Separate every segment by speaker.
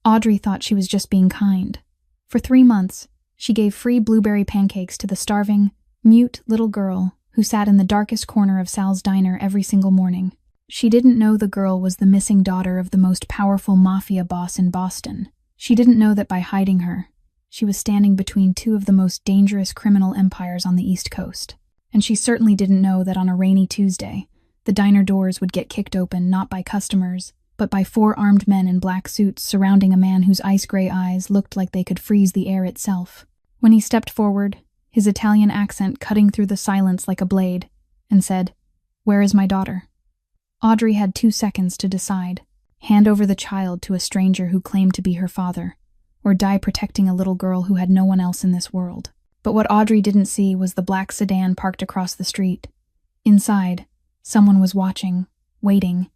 Speaker 1: Audrey thought she was just being kind. For 3 months, she gave free blueberry pancakes to the starving, mute little girl who sat in the darkest corner of Sal's diner every single morning. She didn't know the girl was the missing daughter of the most powerful Mafia boss in Boston. She didn't know that by hiding her, she was standing between two of the most dangerous criminal empires on the East Coast. And she certainly didn't know that on a rainy Tuesday, the diner doors would get kicked open not by customers, but by 4 armed men in black suits surrounding a man whose ice-gray eyes looked like they could freeze the air itself. When he stepped forward, his Italian accent cutting through the silence like a blade, and said, "Where is my daughter?" Audrey had 2 seconds to decide. Hand over the child to a stranger who claimed to be her father, or die protecting a little girl who had no one else in this world. But what Audrey didn't see was the black sedan parked across the street. Inside, someone was watching, waiting,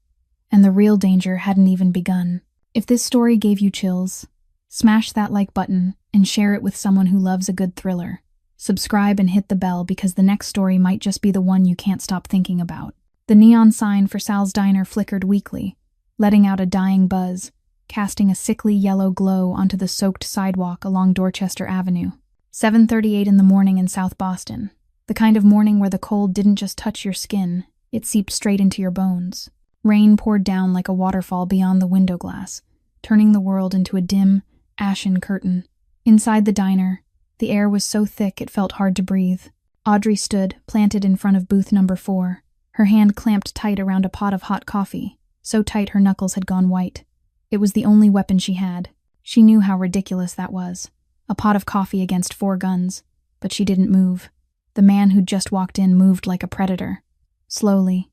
Speaker 1: and the real danger hadn't even begun. If this story gave you chills, smash that like button and share it with someone who loves a good thriller. Subscribe and hit the bell because the next story might just be the one you can't stop thinking about. The neon sign for Sal's Diner flickered weakly, letting out a dying buzz, casting a sickly yellow glow onto the soaked sidewalk along Dorchester Avenue. 7:38 in the morning in South Boston. The kind of morning where the cold didn't just touch your skin, it seeped straight into your bones. Rain poured down like a waterfall beyond the window glass, turning the world into a dim, ashen curtain. Inside the diner, the air was so thick it felt hard to breathe. Audrey stood, planted in front of booth number 4, her hand clamped tight around a pot of hot coffee, so tight her knuckles had gone white. It was the only weapon she had. She knew how ridiculous that was. A pot of coffee against 4 guns, but she didn't move. The man who'd just walked in moved like a predator. Slowly,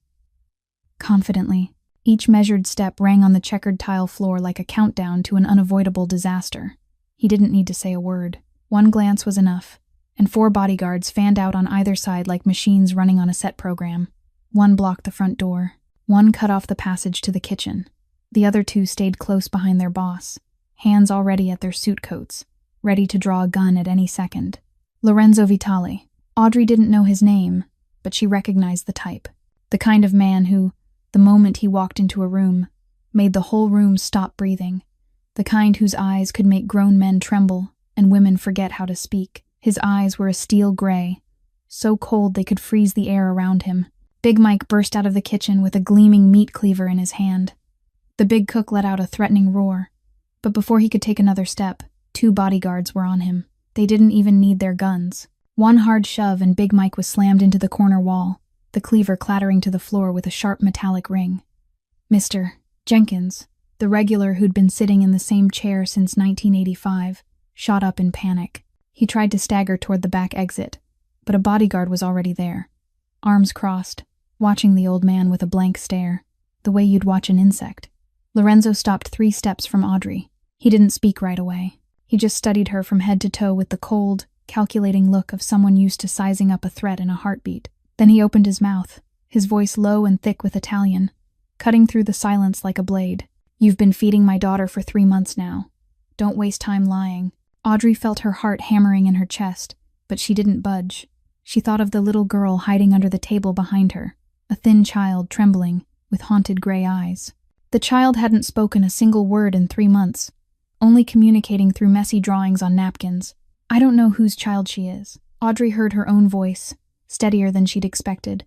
Speaker 1: confidently. Each measured step rang on the checkered tile floor like a countdown to an unavoidable disaster. He didn't need to say a word. One glance was enough, and 4 bodyguards fanned out on either side like machines running on a set program. One blocked the front door. One cut off the passage to the kitchen. The other 2 stayed close behind their boss, hands already at their suit coats, ready to draw a gun at any second. Lorenzo Vitale. Audrey didn't know his name, but she recognized the type. The kind of man who, the moment he walked into a room, made the whole room stop breathing. The kind whose eyes could make grown men tremble and women forget how to speak. His eyes were a steel gray, so cold they could freeze the air around him. Big Mike burst out of the kitchen with a gleaming meat cleaver in his hand. The big cook let out a threatening roar, but before he could take another step, 2 bodyguards were on him. They didn't even need their guns. One hard shove and Big Mike was slammed into the corner wall, the cleaver clattering to the floor with a sharp metallic ring. Mr. Jenkins, the regular who'd been sitting in the same chair since 1985, shot up in panic. He tried to stagger toward the back exit, but a bodyguard was already there, arms crossed, watching the old man with a blank stare, the way you'd watch an insect. Lorenzo stopped 3 steps from Audrey. He didn't speak right away. He just studied her from head to toe with the cold, calculating look of someone used to sizing up a threat in a heartbeat. Then he opened his mouth, his voice low and thick with Italian, cutting through the silence like a blade. "You've been feeding my daughter for 3 months now. Don't waste time lying." Audrey felt her heart hammering in her chest, but she didn't budge. She thought of the little girl hiding under the table behind her, a thin child trembling, with haunted gray eyes. The child hadn't spoken a single word in 3 months, only communicating through messy drawings on napkins. "I don't know whose child she is." Audrey heard her own voice, steadier than she'd expected.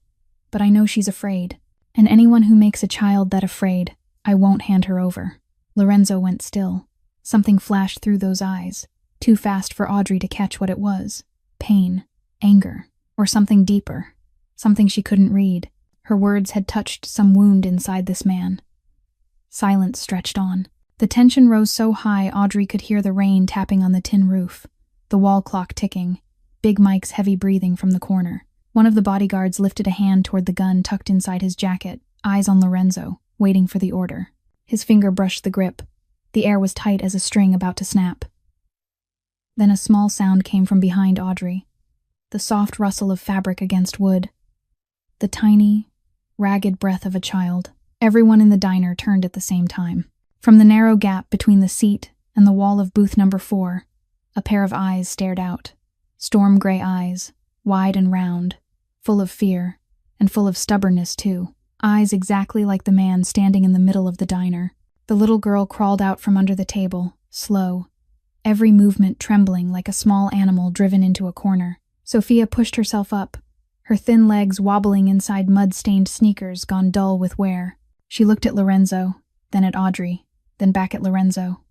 Speaker 1: "But I know she's afraid, and anyone who makes a child that afraid, I won't hand her over." Lorenzo went still. Something flashed through those eyes, too fast for Audrey to catch what it was. Pain, anger, or something deeper, something she couldn't read. Her words had touched some wound inside this man. Silence stretched on. The tension rose so high Audrey could hear the rain tapping on the tin roof, the wall clock ticking, Big Mike's heavy breathing from the corner. One of the bodyguards lifted a hand toward the gun tucked inside his jacket, eyes on Lorenzo, waiting for the order. His finger brushed the grip. The air was tight as a string about to snap. Then a small sound came from behind Audrey, the soft rustle of fabric against wood, the tiny, ragged breath of a child. Everyone in the diner turned at the same time. From the narrow gap between the seat and the wall of booth number 4, a pair of eyes stared out. Storm gray eyes, wide and round, full of fear, and full of stubbornness too. Eyes exactly like the man standing in the middle of the diner. The little girl crawled out from under the table, slow, every movement trembling like a small animal driven into a corner. Sophia pushed herself up, her thin legs wobbling inside mud-stained sneakers gone dull with wear. She looked at Lorenzo, then at Audrey, then back at Lorenzo.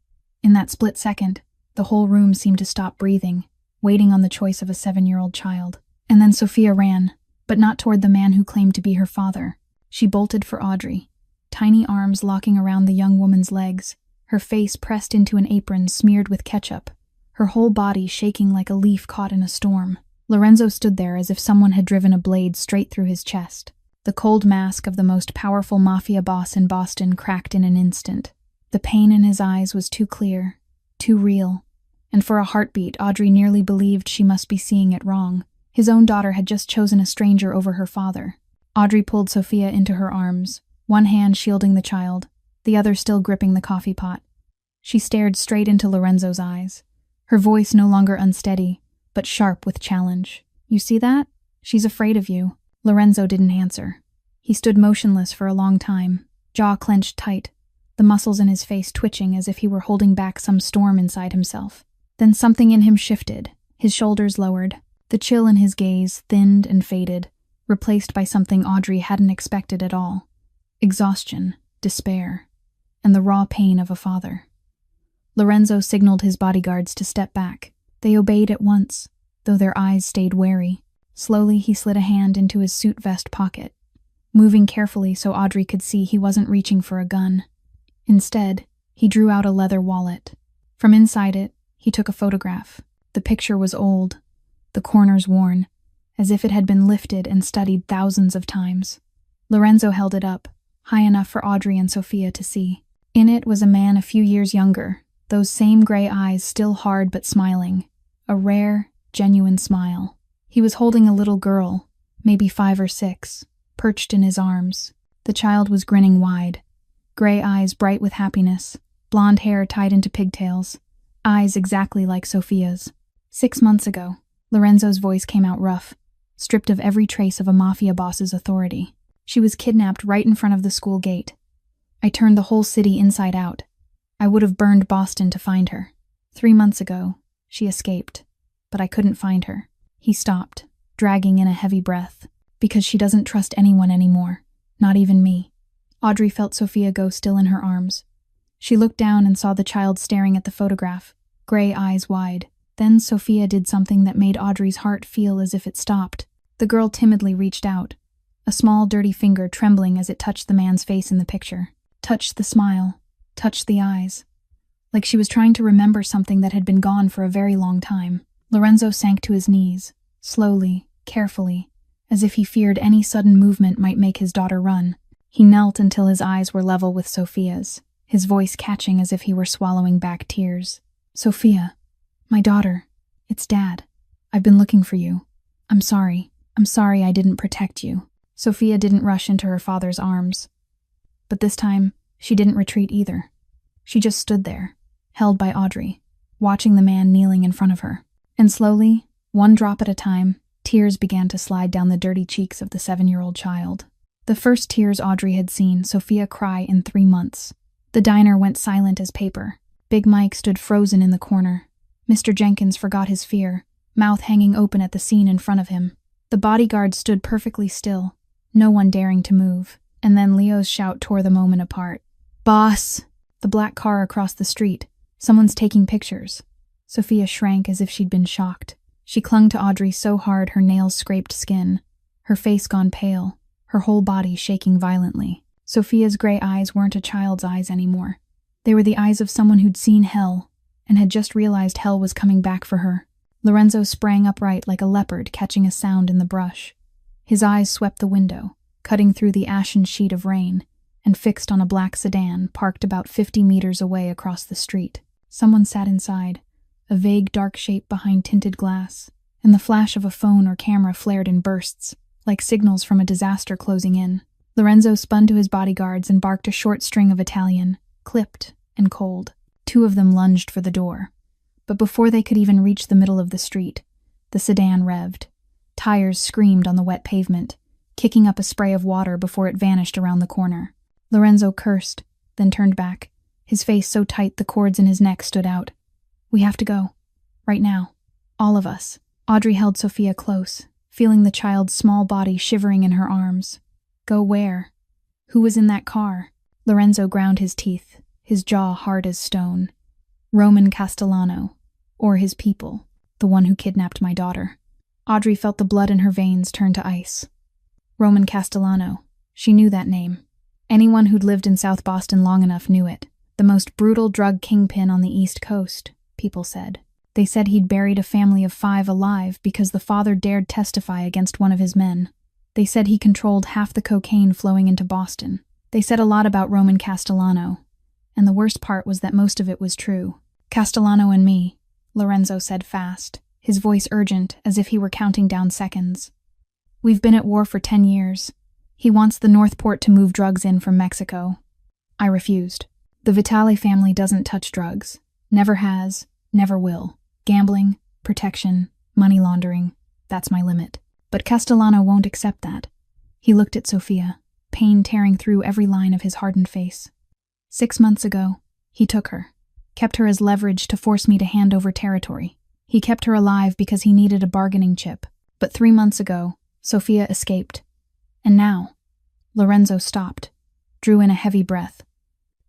Speaker 1: In that split second, the whole room seemed to stop breathing, waiting on the choice of a 7-year-old child. And then Sophia ran, but not toward the man who claimed to be her father. She bolted for Audrey, tiny arms locking around the young woman's legs, her face pressed into an apron smeared with ketchup, her whole body shaking like a leaf caught in a storm. Lorenzo stood there as if someone had driven a blade straight through his chest. The cold mask of the most powerful mafia boss in Boston cracked in an instant. The pain in his eyes was too clear, too real, and for a heartbeat Audrey nearly believed she must be seeing it wrong. His own daughter had just chosen a stranger over her father. Audrey pulled Sophia into her arms, one hand shielding the child, the other still gripping the coffee pot. She stared straight into Lorenzo's eyes, her voice no longer unsteady, but sharp with challenge. "You see that? She's afraid of you." Lorenzo didn't answer. He stood motionless for a long time, jaw clenched tight, the muscles in his face twitching as if he were holding back some storm inside himself. Then something in him shifted, his shoulders lowered, the chill in his gaze thinned and faded, replaced by something Audrey hadn't expected at all: exhaustion, despair, and the raw pain of a father. Lorenzo signaled his bodyguards to step back. They obeyed at once, though their eyes stayed wary. Slowly he slid a hand into his suit vest pocket, moving carefully so Audrey could see he wasn't reaching for a gun. Instead, he drew out a leather wallet. From inside it, he took a photograph. The picture was old, the corners worn, as if it had been lifted and studied thousands of times. Lorenzo held it up, high enough for Audrey and Sophia to see. In it was a man a few years younger, those same gray eyes still hard but smiling, a rare, genuine smile. He was holding a little girl, maybe 5 or 6, perched in his arms. The child was grinning wide, gray eyes bright with happiness, blonde hair tied into pigtails, eyes exactly like Sophia's. 6 months ago, Lorenzo's voice came out rough, stripped of every trace of a mafia boss's authority. She was kidnapped right in front of the school gate. I turned the whole city inside out. I would have burned Boston to find her. 3 months ago, she escaped, but I couldn't find her. He stopped, dragging in a heavy breath. Because she doesn't trust anyone anymore, not even me. Audrey felt Sophia go still in her arms. She looked down and saw the child staring at the photograph, gray eyes wide. Then Sophia did something that made Audrey's heart feel as if it stopped. The girl timidly reached out, a small dirty finger trembling as it touched the man's face in the picture. Touched the smile, touched the eyes. Like she was trying to remember something that had been gone for a very long time. Lorenzo sank to his knees, slowly, carefully, as if he feared any sudden movement might make his daughter run. He knelt until his eyes were level with Sophia's, his voice catching as if he were swallowing back tears. "Sophia, my daughter, it's Dad. I've been looking for you. I'm sorry. I'm sorry I didn't protect you." Sophia didn't rush into her father's arms. But this time, she didn't retreat either. She just stood there, held by Audrey, watching the man kneeling in front of her. And slowly, one drop at a time, tears began to slide down the dirty cheeks of the 7-year-old child. The first tears Audrey had seen Sophia cry in 3 months. The diner went silent as paper. Big Mike stood frozen in the corner. Mr. Jenkins forgot his fear, mouth hanging open at the scene in front of him. The bodyguards stood perfectly still, no one daring to move. And then Leo's shout tore the moment apart. "Boss!" The black car across the street. Someone's taking pictures. Sophia shrank as if she'd been shocked. She clung to Audrey so hard her nails scraped skin, her face gone pale, her whole body shaking violently. Sophia's gray eyes weren't a child's eyes anymore. They were the eyes of someone who'd seen hell, and had just realized hell was coming back for her. Lorenzo sprang upright like a leopard catching a sound in the brush. His eyes swept the window, cutting through the ashen sheet of rain, and fixed on a black sedan parked about 50 meters away across the street. Someone sat inside, a vague dark shape behind tinted glass, and the flash of a phone or camera flared in bursts, like signals from a disaster closing in. Lorenzo spun to his bodyguards and barked a short string of Italian, clipped and cold. 2 of them lunged for the door. But before they could even reach the middle of the street, the sedan revved. Tires screamed on the wet pavement, kicking up a spray of water before it vanished around the corner. Lorenzo cursed, then turned back, his face so tight the cords in his neck stood out. "We have to go. Right now. All of us." Audrey held Sophia close, feeling the child's small body shivering in her arms. Go where? Who was in that car? Lorenzo ground his teeth, his jaw hard as stone. Roman Castellano, or his people, the one who kidnapped my daughter. Audrey felt the blood in her veins turn to ice. Roman Castellano. She knew that name. Anyone who'd lived in South Boston long enough knew it. The most brutal drug kingpin on the East Coast, people said. They said he'd buried a family of 5 alive because the father dared testify against one of his men. They said he controlled half the cocaine flowing into Boston. They said a lot about Roman Castellano, and the worst part was that most of it was true. "Castellano and me," Lorenzo said fast, his voice urgent, as if he were counting down seconds. "We've been at war for 10 years. He wants the North Port to move drugs in from Mexico." I refused. "The Vitale family doesn't touch drugs. Never has, never will. Gambling, protection, money laundering, that's my limit." But Castellano won't accept that. He looked at Sophia, pain tearing through every line of his hardened face. 6 months ago, he took her, kept her as leverage to force me to hand over territory. He kept her alive because he needed a bargaining chip. But 3 months ago, Sophia escaped. And now, Lorenzo stopped, drew in a heavy breath.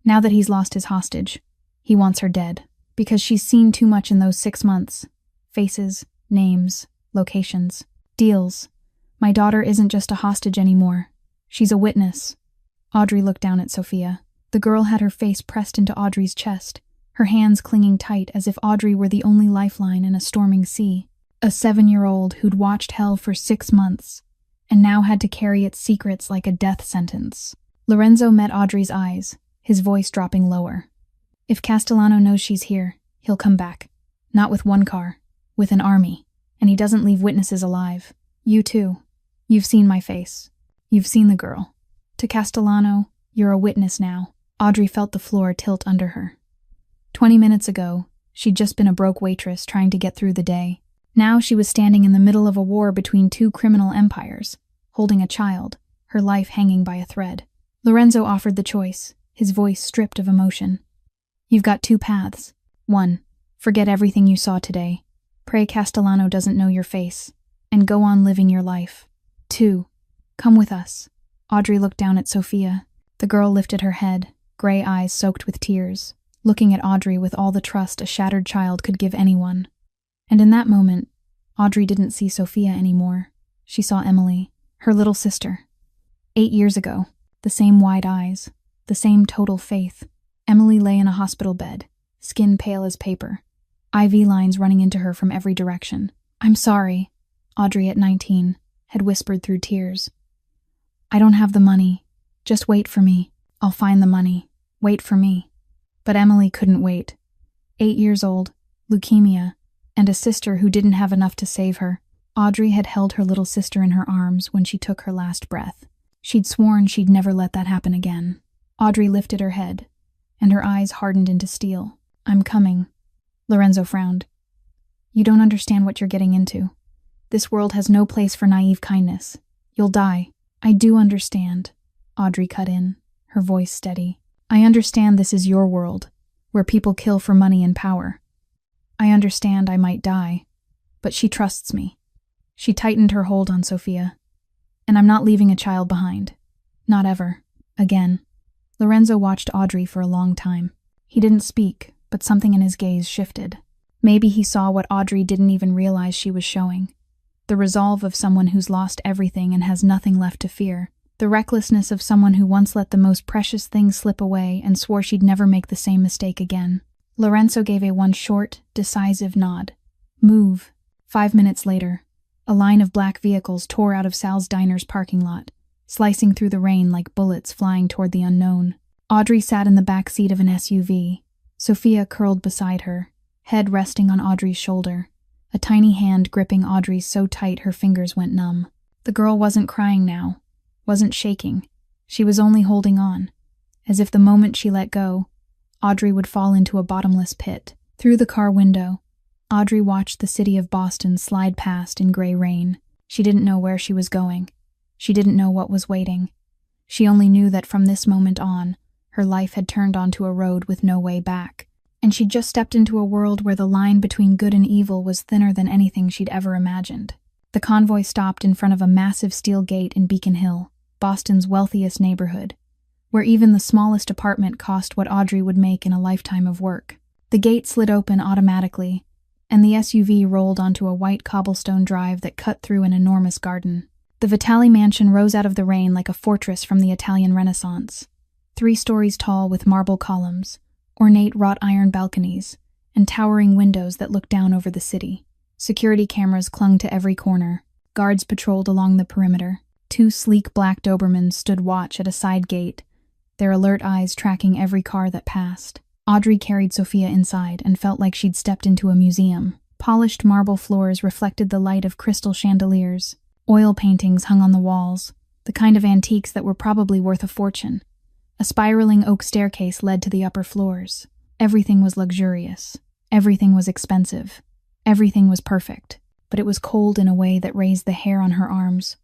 Speaker 1: Now that he's lost his hostage, he wants her dead, because she's seen too much in those 6 months. Faces, names, locations, deals. My daughter isn't just a hostage anymore. She's a witness. Audrey looked down at Sophia. The girl had her face pressed into Audrey's chest, her hands clinging tight as if Audrey were the only lifeline in a storming sea. A 7-year-old who'd watched hell for 6 months, and now had to carry its secrets like a death sentence. Lorenzo met Audrey's eyes, his voice dropping lower. "If Castellano knows she's here, he'll come back. Not with 1 car, with an army. And he doesn't leave witnesses alive. You too. You've seen my face. You've seen the girl. To Castellano, you're a witness now." Audrey felt the floor tilt under her. 20 minutes ago, she'd just been a broke waitress trying to get through the day. Now she was standing in the middle of a war between 2 criminal empires, holding a child, her life hanging by a thread. Lorenzo offered the choice, his voice stripped of emotion. "You've got 2 paths. 1, forget everything you saw today. Pray Castellano doesn't know your face, and go on living your life. 2, come with us." Audrey looked down at Sophia. The girl lifted her head, gray eyes soaked with tears, looking at Audrey with all the trust a shattered child could give anyone. And in that moment, Audrey didn't see Sophia anymore. She saw Emily, her little sister. 8 years ago, the same wide eyes, the same total faith. Emily lay in a hospital bed, skin pale as paper, IV lines running into her from every direction. "I'm sorry," Audrey at 19 had whispered through tears. "I don't have the money. Just wait for me. I'll find the money. Wait for me." But Emily couldn't wait. 8 years old, leukemia, and a sister who didn't have enough to save her. Audrey had held her little sister in her arms when she took her last breath. She'd sworn she'd never let that happen again. Audrey lifted her head, and her eyes hardened into steel. "I'm coming." Lorenzo frowned. "You don't understand what you're getting into. This world has no place for naive kindness. You'll die." "I do understand," Audrey cut in, her voice steady. "I understand this is your world, where people kill for money and power. I understand I might die, but she trusts me." She tightened her hold on Sophia. "And I'm not leaving a child behind. Not ever. Again." Lorenzo watched Audrey for a long time. He didn't speak, but something in his gaze shifted. Maybe he saw what Audrey didn't even realize she was showing. The resolve of someone who's lost everything and has nothing left to fear. The recklessness of someone who once let the most precious thing slip away and swore she'd never make the same mistake again. Lorenzo gave one short, decisive nod. "Move." 5 minutes later, a line of black vehicles tore out of Sal's Diner's parking lot, slicing through the rain like bullets flying toward the unknown. Audrey sat in the back seat of an SUV, Sophia curled beside her, head resting on Audrey's shoulder, a tiny hand gripping Audrey's so tight her fingers went numb. The girl wasn't crying now, wasn't shaking. She was only holding on, as if the moment she let go, Audrey would fall into a bottomless pit. Through the car window, Audrey watched the city of Boston slide past in gray rain. She didn't know where she was going. She didn't know what was waiting. She only knew that from this moment on, Her life had turned onto a road with no way back, and she'd just stepped into a world where the line between good and evil was thinner than anything she'd ever imagined. The convoy stopped in front of a massive steel gate in Beacon Hill, Boston's wealthiest neighborhood, where even the smallest apartment cost what Audrey would make in a lifetime of work. The gate slid open automatically, and the SUV rolled onto a white cobblestone drive that cut through an enormous garden. The Vitali mansion rose out of the rain like a fortress from the Italian Renaissance, 3 stories tall with marble columns, ornate wrought iron balconies, and towering windows that looked down over the city. Security cameras clung to every corner. Guards patrolled along the perimeter. 2 sleek black Dobermans stood watch at a side gate, their alert eyes tracking every car that passed. Audrey carried Sophia inside and felt like she'd stepped into a museum. Polished marble floors reflected the light of crystal chandeliers. Oil paintings hung on the walls, the kind of antiques that were probably worth a fortune. A spiraling oak staircase led to the upper floors. Everything was luxurious. Everything was expensive. Everything was perfect, but it was cold in a way that raised the hair on her arms.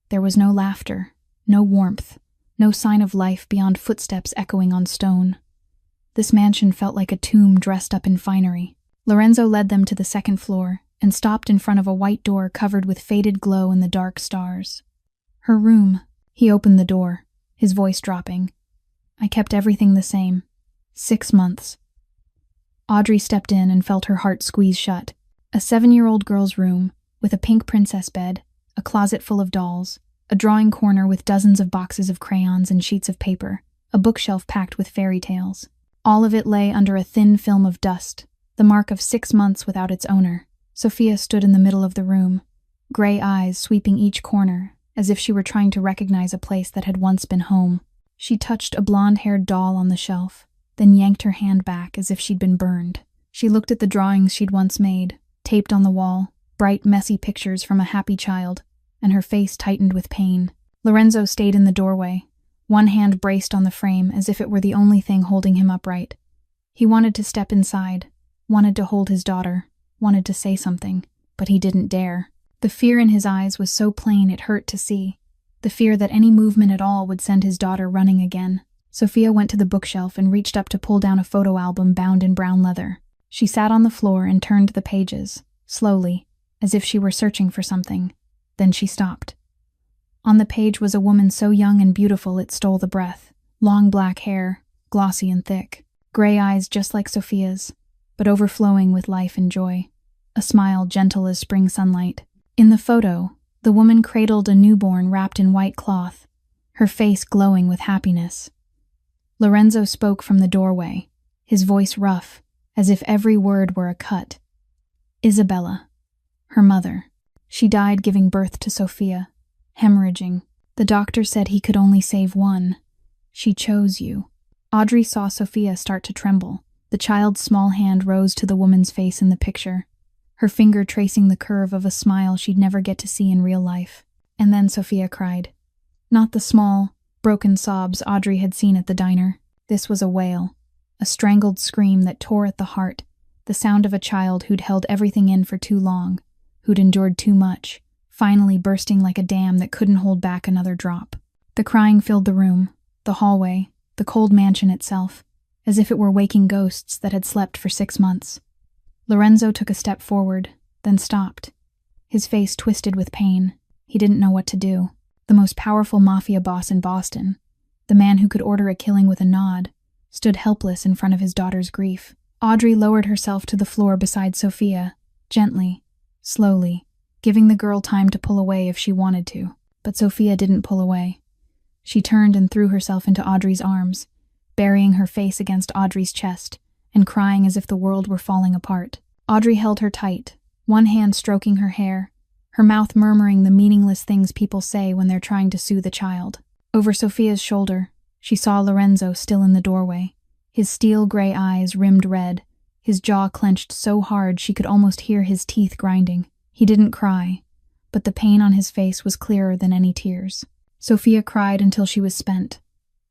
Speaker 1: There was no laughter, no warmth, no sign of life beyond footsteps echoing on stone. This mansion felt like a tomb dressed up in finery. Lorenzo led them to the second floor and stopped in front of a white door covered with faded glow in the dark stars. Her room. He opened the door, his voice dropping. I kept everything the same. 6 months. Audrey stepped in and felt her heart squeeze shut. A 7-year-old girl's room, with a pink princess bed, a closet full of dolls, a drawing corner with dozens of boxes of crayons and sheets of paper, a bookshelf packed with fairy tales. All of it lay under a thin film of dust, the mark of 6 months without its owner. Sophia stood in the middle of the room, gray eyes sweeping each corner, as if she were trying to recognize a place that had once been home. She touched a blonde-haired doll on the shelf, then yanked her hand back as if she'd been burned. She looked at the drawings she'd once made, taped on the wall, bright, messy pictures from a happy child, and her face tightened with pain. Lorenzo stayed in the doorway, one hand braced on the frame as if it were the only thing holding him upright. He wanted to step inside, wanted to hold his daughter, wanted to say something, but he didn't dare. The fear in his eyes was so plain it hurt to see. The fear that any movement at all would send his daughter running again. Sophia went to the bookshelf and reached up to pull down a photo album bound in brown leather. She sat on the floor and turned the pages, slowly, as if she were searching for something. Then she stopped. On the page was a woman so young and beautiful it stole the breath. Long black hair, glossy and thick. Gray eyes just like Sophia's, but overflowing with life and joy. A smile gentle as spring sunlight. In the photo, the woman cradled a newborn wrapped in white cloth, her face glowing with happiness. Lorenzo spoke from the doorway, his voice rough, as if every word were a cut. Isabella, her mother. She died giving birth to Sophia, hemorrhaging. The doctor said he could only save one. She chose you. Audrey saw Sophia start to tremble. The child's small hand rose to the woman's face in the picture, her finger tracing the curve of a smile she'd never get to see in real life. And then Sophia cried. Not the small, broken sobs Audrey had seen at the diner. This was a wail, a strangled scream that tore at the heart, the sound of a child who'd held everything in for too long, who'd endured too much, finally bursting like a dam that couldn't hold back another drop. The crying filled the room, the hallway, the cold mansion itself, as if it were waking ghosts that had slept for 6 months. Lorenzo took a step forward, then stopped. His face twisted with pain. He didn't know what to do. The most powerful mafia boss in Boston, the man who could order a killing with a nod, stood helpless in front of his daughter's grief. Audrey lowered herself to the floor beside Sophia, gently, slowly, giving the girl time to pull away if she wanted to. But Sophia didn't pull away. She turned and threw herself into Audrey's arms, burying her face against Audrey's chest and crying as if the world were falling apart. Audrey held her tight, one hand stroking her hair, her mouth murmuring the meaningless things people say when they're trying to soothe a child. Over Sophia's shoulder, she saw Lorenzo still in the doorway, his steel-gray eyes rimmed red, his jaw clenched so hard she could almost hear his teeth grinding. He didn't cry, but the pain on his face was clearer than any tears. Sophia cried until she was spent,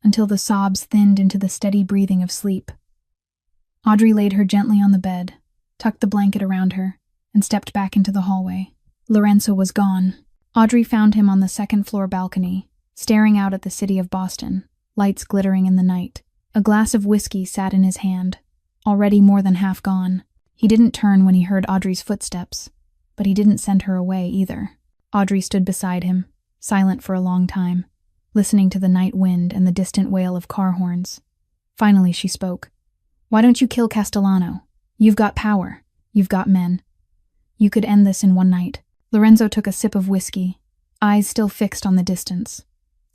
Speaker 1: until the sobs thinned into the steady breathing of sleep. Audrey laid her gently on the bed, tucked the blanket around her, and stepped back into the hallway. Lorenzo was gone. Audrey found him on the second-floor balcony, staring out at the city of Boston, lights glittering in the night. A glass of whiskey sat in his hand, already more than half gone. He didn't turn when he heard Audrey's footsteps, but he didn't send her away either. Audrey stood beside him, silent for a long time, listening to the night wind and the distant wail of car horns. Finally she spoke. "Why don't you kill Castellano? You've got power. You've got men. You could end this in one night." Lorenzo took a sip of whiskey, eyes still fixed on the distance.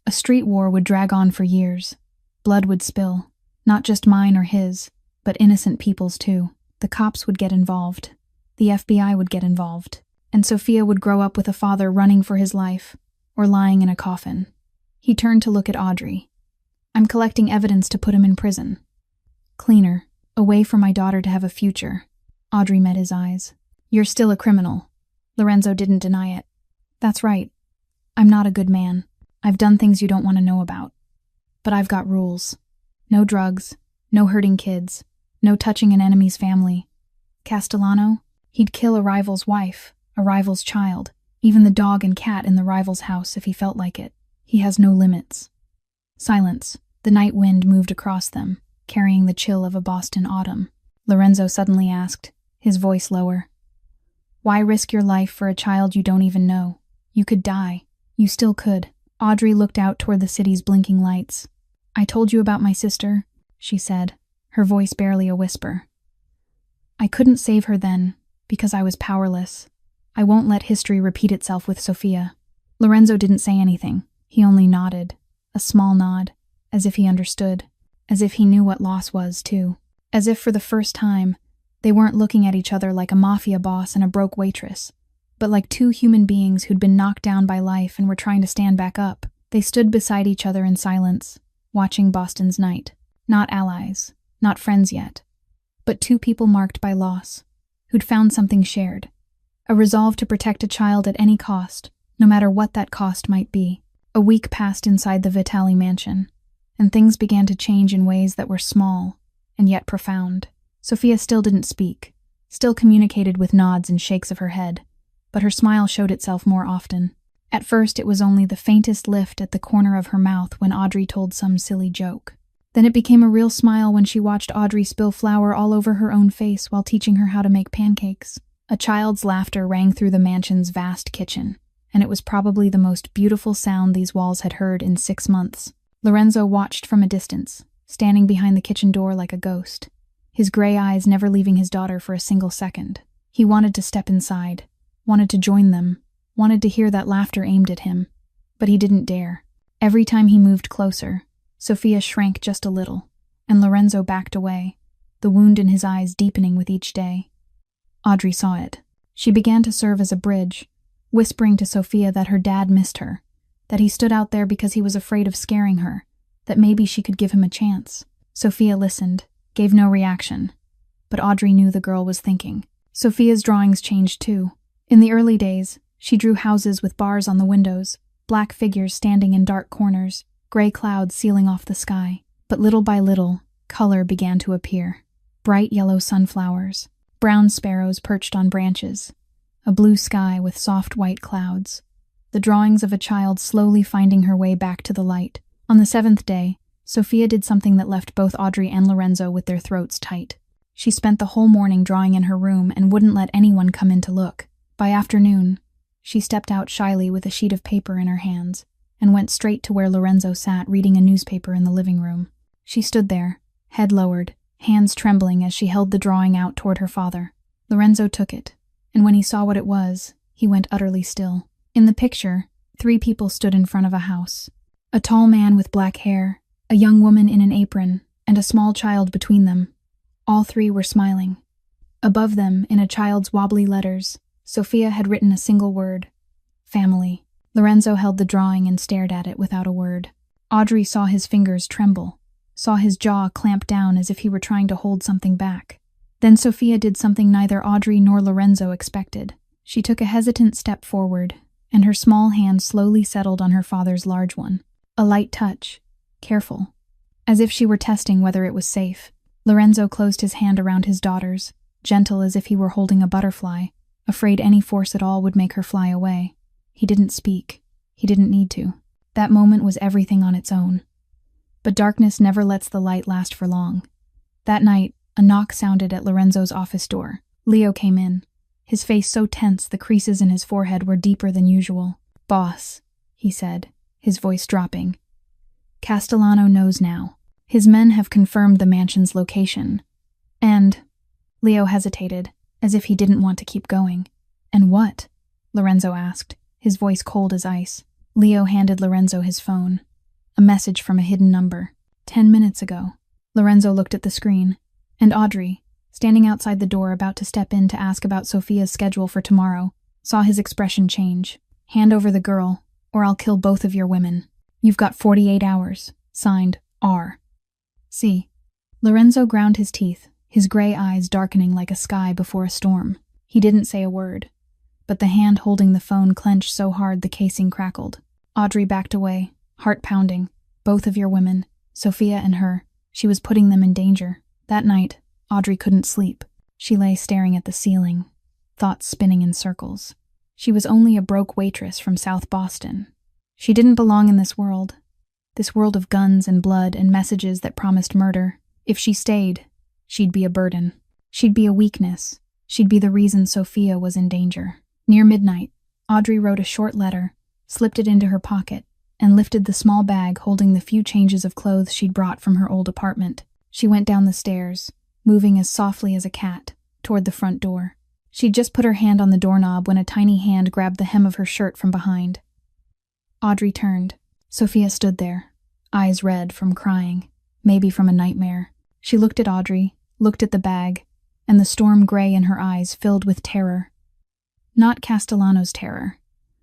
Speaker 1: A street war would drag on for years. Blood would spill, not just mine or his, but innocent people's too. The cops would get involved. The FBI would get involved. And Sofia would grow up with a father running for his life, or lying in a coffin. He turned to look at Audrey. "I'm collecting evidence to put him in prison. Cleaner, a way for my daughter to have a future." Audrey met his eyes. "You're still a criminal." Lorenzo didn't deny it. "That's right. I'm not a good man. I've done things you don't want to know about. But I've got rules. No drugs, no hurting kids, no touching an enemy's family. Castellano, he'd kill a rival's wife, a rival's child, even the dog and cat in the rival's house if he felt like it. He has no limits." Silence. The night wind moved across them, carrying the chill of a Boston autumn. Lorenzo suddenly asked, his voice lower. "Why risk your life for a child you don't even know? You could die. You still could." Audrey looked out toward the city's blinking lights. "I told you about my sister," she said, her voice barely a whisper. "I couldn't save her then, because I was powerless. I won't let history repeat itself with Sofia." Lorenzo didn't say anything. He only nodded, a small nod, as if he understood, as if he knew what loss was, too. As if for the first time, they weren't looking at each other like a Mafia boss and a broke waitress, but like two human beings who'd been knocked down by life and were trying to stand back up. They stood beside each other in silence, watching Boston's night. Not allies, not friends yet, but two people marked by loss, who'd found something shared. A resolve to protect a child at any cost, no matter what that cost might be. A week passed inside the Vitali mansion, and things began to change in ways that were small, and yet profound. Sofia still didn't speak, still communicated with nods and shakes of her head, but her smile showed itself more often. At first it was only the faintest lift at the corner of her mouth when Audrey told some silly joke. Then it became a real smile when she watched Audrey spill flour all over her own face while teaching her how to make pancakes. A child's laughter rang through the mansion's vast kitchen, and it was probably the most beautiful sound these walls had heard in 6 months. Lorenzo watched from a distance, standing behind the kitchen door like a ghost, his gray eyes never leaving his daughter for a single second. He wanted to step inside, wanted to join them, wanted to hear that laughter aimed at him, but he didn't dare. Every time he moved closer, Sofia shrank just a little, and Lorenzo backed away, the wound in his eyes deepening with each day. Audrey saw it. She began to serve as a bridge, whispering to Sofia that her dad missed her, that he stood out there because he was afraid of scaring her, that maybe she could give him a chance. Sofia listened, gave no reaction, but Audrey knew the girl was thinking. Sofia's drawings changed too. In the early days, she drew houses with bars on the windows, black figures standing in dark corners, gray clouds sealing off the sky. But little by little, color began to appear. Bright yellow sunflowers, brown sparrows perched on branches, a blue sky with soft white clouds. The drawings of a child slowly finding her way back to the light. On the 7th day, Sofia did something that left both Audrey and Lorenzo with their throats tight. She spent the whole morning drawing in her room and wouldn't let anyone come in to look. By afternoon, she stepped out shyly with a sheet of paper in her hands and went straight to where Lorenzo sat reading a newspaper in the living room. She stood there, head lowered, hands trembling as she held the drawing out toward her father. Lorenzo took it, and when he saw what it was, he went utterly still. In the picture, 3 people stood in front of a house. A tall man with black hair, a young woman in an apron, and a small child between them. All 3 were smiling. Above them, in a child's wobbly letters, Sofia had written a single word: family. Lorenzo held the drawing and stared at it without a word. Audrey saw his fingers tremble, saw his jaw clamp down as if he were trying to hold something back. Then Sofia did something neither Audrey nor Lorenzo expected. She took a hesitant step forward, and her small hand slowly settled on her father's large one. A light touch, careful, as if she were testing whether it was safe. Lorenzo closed his hand around his daughter's, gentle as if he were holding a butterfly, afraid any force at all would make her fly away. He didn't speak. He didn't need to. That moment was everything on its own. But darkness never lets the light last for long. That night, a knock sounded at Lorenzo's office door. Leo came in, his face so tense the creases in his forehead were deeper than usual. "Boss," he said, his voice dropping. "Castellano knows now. His men have confirmed the mansion's location. And—" Leo hesitated, as if he didn't want to keep going. "And what?" Lorenzo asked, his voice cold as ice. Leo handed Lorenzo his phone. A message from a hidden number. 10 minutes ago. Lorenzo looked at the screen, and Audrey, standing outside the door about to step in to ask about Sophia's schedule for tomorrow, saw his expression change. "Hand over the girl, or I'll kill both of your women. You've got 48 hours. Signed, R." See. Lorenzo ground his teeth, his gray eyes darkening like a sky before a storm. He didn't say a word, but the hand holding the phone clenched so hard the casing crackled. Audrey backed away, heart pounding. "Both of your women, Sophia and her. She was putting them in danger." That night, Audrey couldn't sleep. She lay staring at the ceiling, thoughts spinning in circles. She was only a broke waitress from South Boston. She didn't belong in this world of guns and blood and messages that promised murder. If she stayed, she'd be a burden. She'd be a weakness. She'd be the reason Sophia was in danger. Near midnight, Audrey wrote a short letter, slipped it into her pocket, and lifted the small bag holding the few changes of clothes she'd brought from her old apartment. She went down the stairs, moving as softly as a cat, toward the front door. She'd just put her hand on the doorknob when a tiny hand grabbed the hem of her shirt from behind. Audrey turned. Sophia stood there, eyes red from crying, maybe from a nightmare. She looked at Audrey, looked at the bag, and the storm gray in her eyes filled with terror. Not Castellano's terror,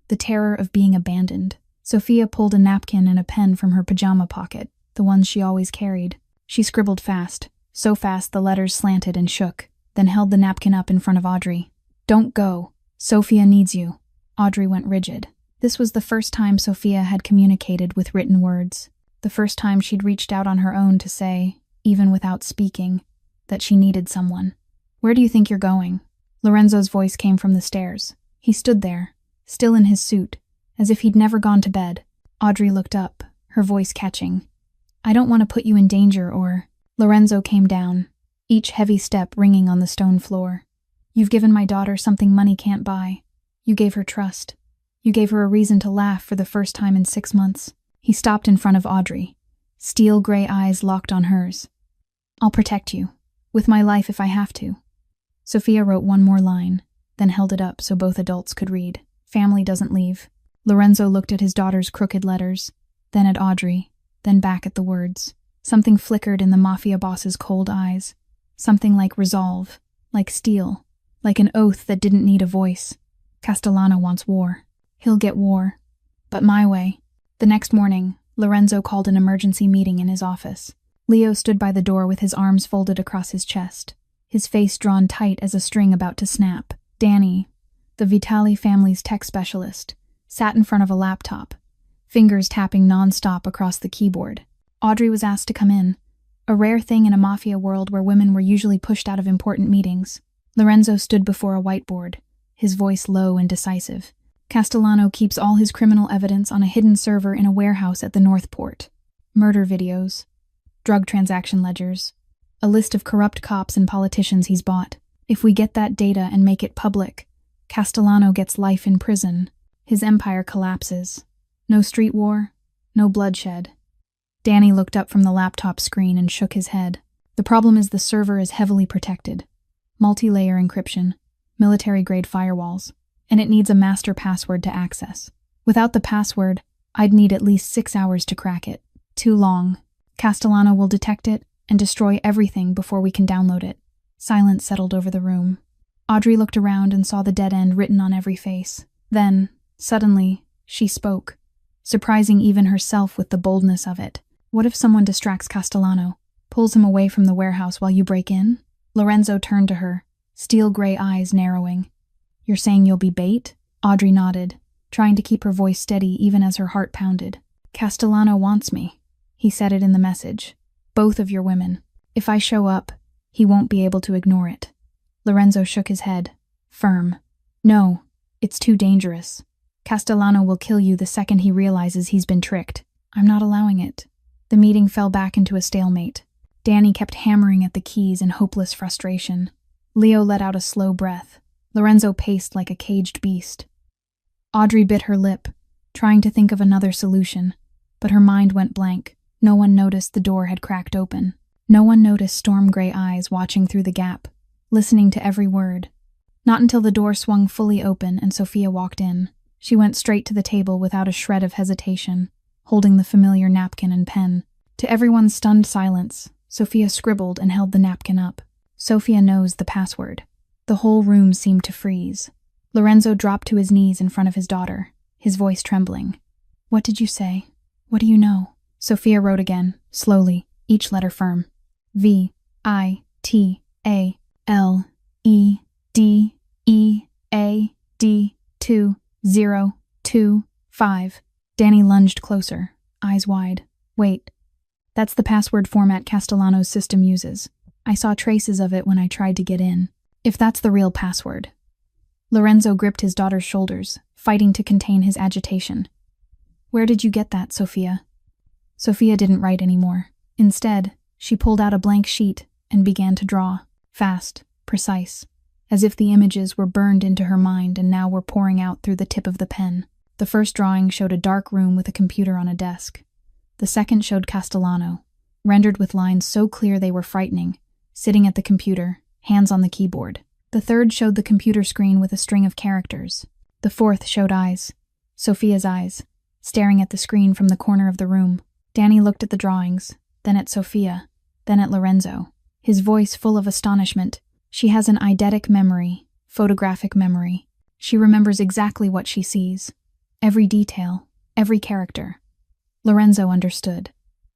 Speaker 1: the terror of being abandoned. Sophia pulled a napkin and a pen from her pajama pocket, the ones she always carried. She scribbled fast, so fast the letters slanted and shook, then held the napkin up in front of Audrey. "Don't go. Sophia needs you." Audrey went rigid. This was the first time Sophia had communicated with written words, the first time she'd reached out on her own to say, even without speaking, that she needed someone. "Where do you think you're going?" Lorenzo's voice came from the stairs. He stood there, still in his suit, as if he'd never gone to bed. Audrey looked up, her voice catching. "I don't want to put you in danger or—" Lorenzo came down, each heavy step ringing on the stone floor. "You've given my daughter something money can't buy. You gave her trust. You gave her a reason to laugh for the first time in 6 months." He stopped in front of Audrey, steel gray eyes locked on hers. "I'll protect you, with my life if I have to." Sophia wrote one more line, then held it up so both adults could read. "Family doesn't leave." Lorenzo looked at his daughter's crooked letters, then at Audrey, then back at the words. Something flickered in the Mafia boss's cold eyes. Something like resolve, like steel, like an oath that didn't need a voice. Castellano wants war. He'll get war. But my way. The next morning, Lorenzo called an emergency meeting in his office. Leo stood by the door with his arms folded across his chest, his face drawn tight as a string about to snap. Danny, the Vitali family's tech specialist, sat in front of a laptop, fingers tapping non-stop across the keyboard. Audrey was asked to come in, a rare thing in a Mafia world where women were usually pushed out of important meetings. Lorenzo stood before a whiteboard, his voice low and decisive. Castellano keeps all his criminal evidence on a hidden server in a warehouse at the North Port. Murder videos, drug transaction ledgers, a list of corrupt cops and politicians he's bought. If we get that data and make it public, Castellano gets life in prison. His empire collapses. No street war, no bloodshed. Danny looked up from the laptop screen and shook his head. The problem is the server is heavily protected. Multi-layer encryption, military-grade firewalls, and it needs a master password to access. Without the password, I'd need at least 6 hours to crack it. Too long. Castellano will detect it and destroy everything before we can download it. Silence settled over the room. Audrey looked around and saw the dead end written on every face. Then, suddenly, she spoke, surprising even herself with the boldness of it. "What if someone distracts Castellano, pulls him away from the warehouse while you break in?" Lorenzo turned to her, steel gray eyes narrowing. "You're saying you'll be bait?" Audrey nodded, trying to keep her voice steady even as her heart pounded. "Castellano wants me." He said it in the message. "Both of your women. If I show up, he won't be able to ignore it." Lorenzo shook his head, firm. "No, it's too dangerous. Castellano will kill you the second he realizes he's been tricked. I'm not allowing it." The meeting fell back into a stalemate. Danny kept hammering at the keys in hopeless frustration. Leo let out a slow breath. Lorenzo paced like a caged beast. Audrey bit her lip, trying to think of another solution, but her mind went blank. No one noticed the door had cracked open. No one noticed storm gray eyes watching through the gap, listening to every word. Not until the door swung fully open and Sophia walked in. She went straight to the table without a shred of hesitation, holding the familiar napkin and pen. To everyone's stunned silence, Sophia scribbled and held the napkin up. Sophia knows the password. The whole room seemed to freeze. Lorenzo dropped to his knees in front of his daughter, his voice trembling. "What did you say? What do you know?" Sophia wrote again, slowly, each letter firm. VITALEDEAD 2025. Danny lunged closer, eyes wide. "Wait. That's the password format Castellano's system uses. I saw traces of it when I tried to get in. If that's the real password." Lorenzo gripped his daughter's shoulders, fighting to contain his agitation. "Where did you get that, Sophia?" Sophia didn't write anymore. Instead, she pulled out a blank sheet and began to draw, fast, precise, as if the images were burned into her mind and now were pouring out through the tip of the pen. The first drawing showed a dark room with a computer on a desk. The second showed Castellano, rendered with lines so clear they were frightening, sitting at the computer, hands on the keyboard. The third showed the computer screen with a string of characters. The fourth showed eyes, Sophia's eyes, staring at the screen from the corner of the room. Danny looked at the drawings, then at Sophia, then at Lorenzo, his voice full of astonishment. She has an eidetic memory, photographic memory. She remembers exactly what she sees. Every detail, every character. Lorenzo understood.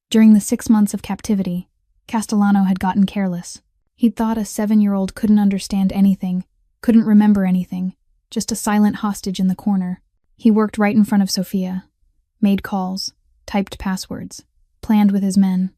Speaker 1: During the 6 months of captivity, Castellano had gotten careless. He'd thought a 7-year-old couldn't understand anything, couldn't remember anything, just a silent hostage in the corner. He worked right in front of Sophia, made calls, typed passwords, planned with his men.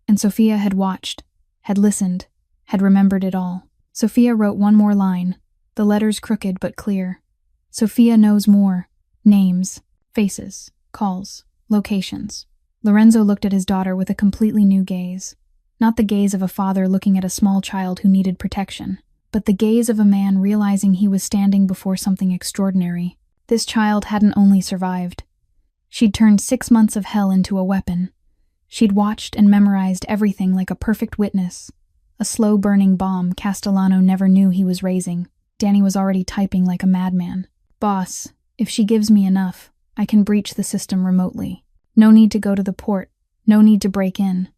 Speaker 1: And Sophia had watched, had listened, had remembered it all. Sophia wrote one more line, the letters crooked but clear. Sophia knows more. Names, faces, calls, locations. Lorenzo looked at his daughter with a completely new gaze. Not the gaze of a father looking at a small child who needed protection, but the gaze of a man realizing he was standing before something extraordinary. This child hadn't only survived. She'd turned 6 months of hell into a weapon. She'd watched and memorized everything like a perfect witness. A slow-burning bomb Castellano never knew he was raising. Danny was already typing like a madman. "Boss, if she gives me enough, I can breach the system remotely. No need to go to the port, no need to break in.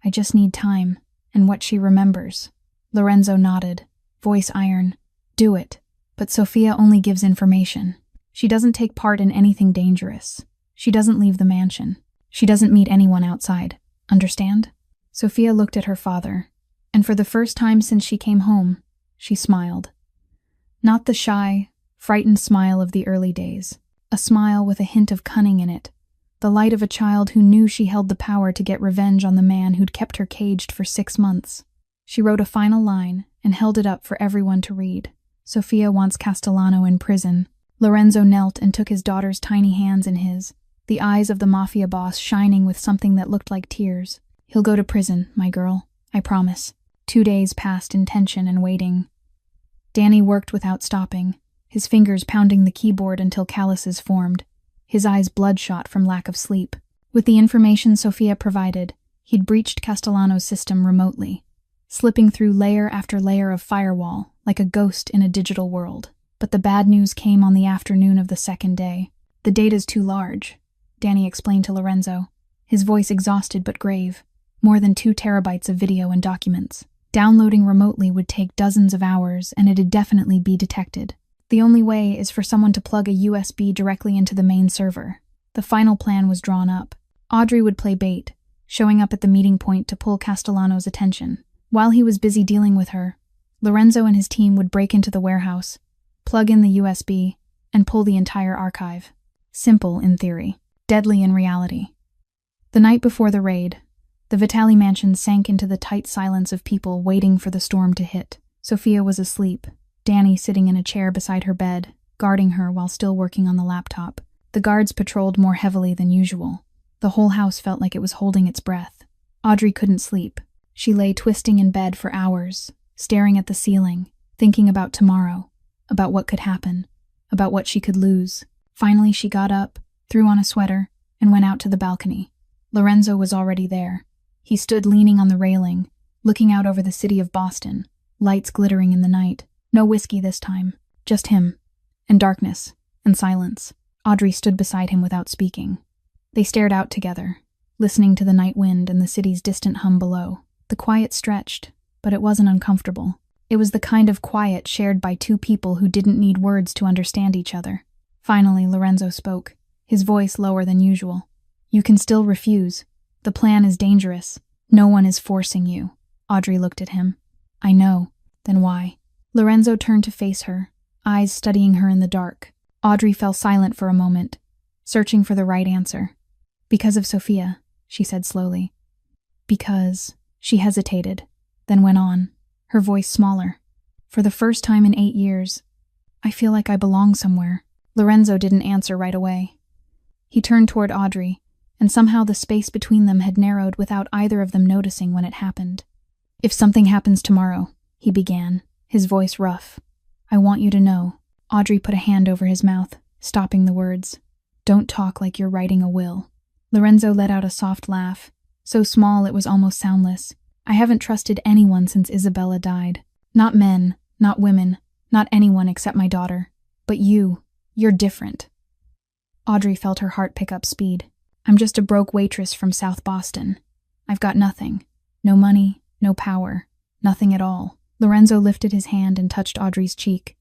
Speaker 1: I just need time, and what she remembers." Lorenzo nodded, voice iron. "Do it." But Sophia only gives information. She doesn't take part in anything dangerous. She doesn't leave the mansion. She doesn't meet anyone outside. Understand? Sophia looked at her father, and for the first time since she came home, she smiled. Not the shy, frightened smile of the early days. A smile with a hint of cunning in it. The light of a child who knew she held the power to get revenge on the man who'd kept her caged for 6 months. She wrote a final line and held it up for everyone to read. "Sophia wants Castellano in prison." Lorenzo knelt and took his daughter's tiny hands in his, the eyes of the Mafia boss shining with something that looked like tears. "He'll go to prison, my girl, I promise." 2 days passed in tension and waiting. Danny worked without stopping, his fingers pounding the keyboard until calluses formed, his eyes bloodshot from lack of sleep. With the information Sophia provided, he'd breached Castellano's system remotely, slipping through layer after layer of firewall like a ghost in a digital world. But the bad news came on the afternoon of the second day. "The data's too large," Danny explained to Lorenzo, his voice exhausted but grave. "More than 2 terabytes of video and documents. Downloading remotely would take dozens of hours, and it'd definitely be detected. The only way is for someone to plug a USB directly into the main server." The final plan was drawn up. Audrey would play bait, showing up at the meeting point to pull Castellano's attention. While he was busy dealing with her, Lorenzo and his team would break into the warehouse, plug in the USB, and pull the entire archive. Simple in theory, deadly in reality. The night before the raid, the Vitali mansion sank into the tight silence of people waiting for the storm to hit. Sophia was asleep, Danny sitting in a chair beside her bed, guarding her while still working on the laptop. The guards patrolled more heavily than usual. The whole house felt like it was holding its breath. Audrey couldn't sleep. She lay twisting in bed for hours, staring at the ceiling, thinking about tomorrow, about what could happen, about what she could lose. Finally, she got up, threw on a sweater, and went out to the balcony. Lorenzo was already there. He stood leaning on the railing, looking out over the city of Boston, lights glittering in the night. No whiskey this time, just him, and darkness, and silence. Audrey stood beside him without speaking. They stared out together, listening to the night wind and the city's distant hum below. The quiet stretched, but it wasn't uncomfortable. It was the kind of quiet shared by two people who didn't need words to understand each other. Finally, Lorenzo spoke, his voice lower than usual. "You can still refuse. The plan is dangerous. No one is forcing you." Audrey looked at him. "I know. Then why?" Lorenzo turned to face her, eyes studying her in the dark. Audrey fell silent for a moment, searching for the right answer. "Because of Sophia," she said slowly. "Because..." She hesitated, then went on, her voice smaller. "For the first time in 8 years, I feel like I belong somewhere." Lorenzo didn't answer right away. He turned toward Audrey, and somehow the space between them had narrowed without either of them noticing when it happened. "If something happens tomorrow," he began, his voice rough, "I want you to know." Audrey put a hand over his mouth, stopping the words. "Don't talk like you're writing a will." Lorenzo let out a soft laugh, so small it was almost soundless. "I haven't trusted anyone since Isabella died. Not men, not women, not anyone except my daughter. But you're different." Audrey felt her heart pick up speed. "I'm just a broke waitress from South Boston. I've got nothing. No money, no power, nothing at all." Lorenzo lifted his hand and touched Audrey's cheek,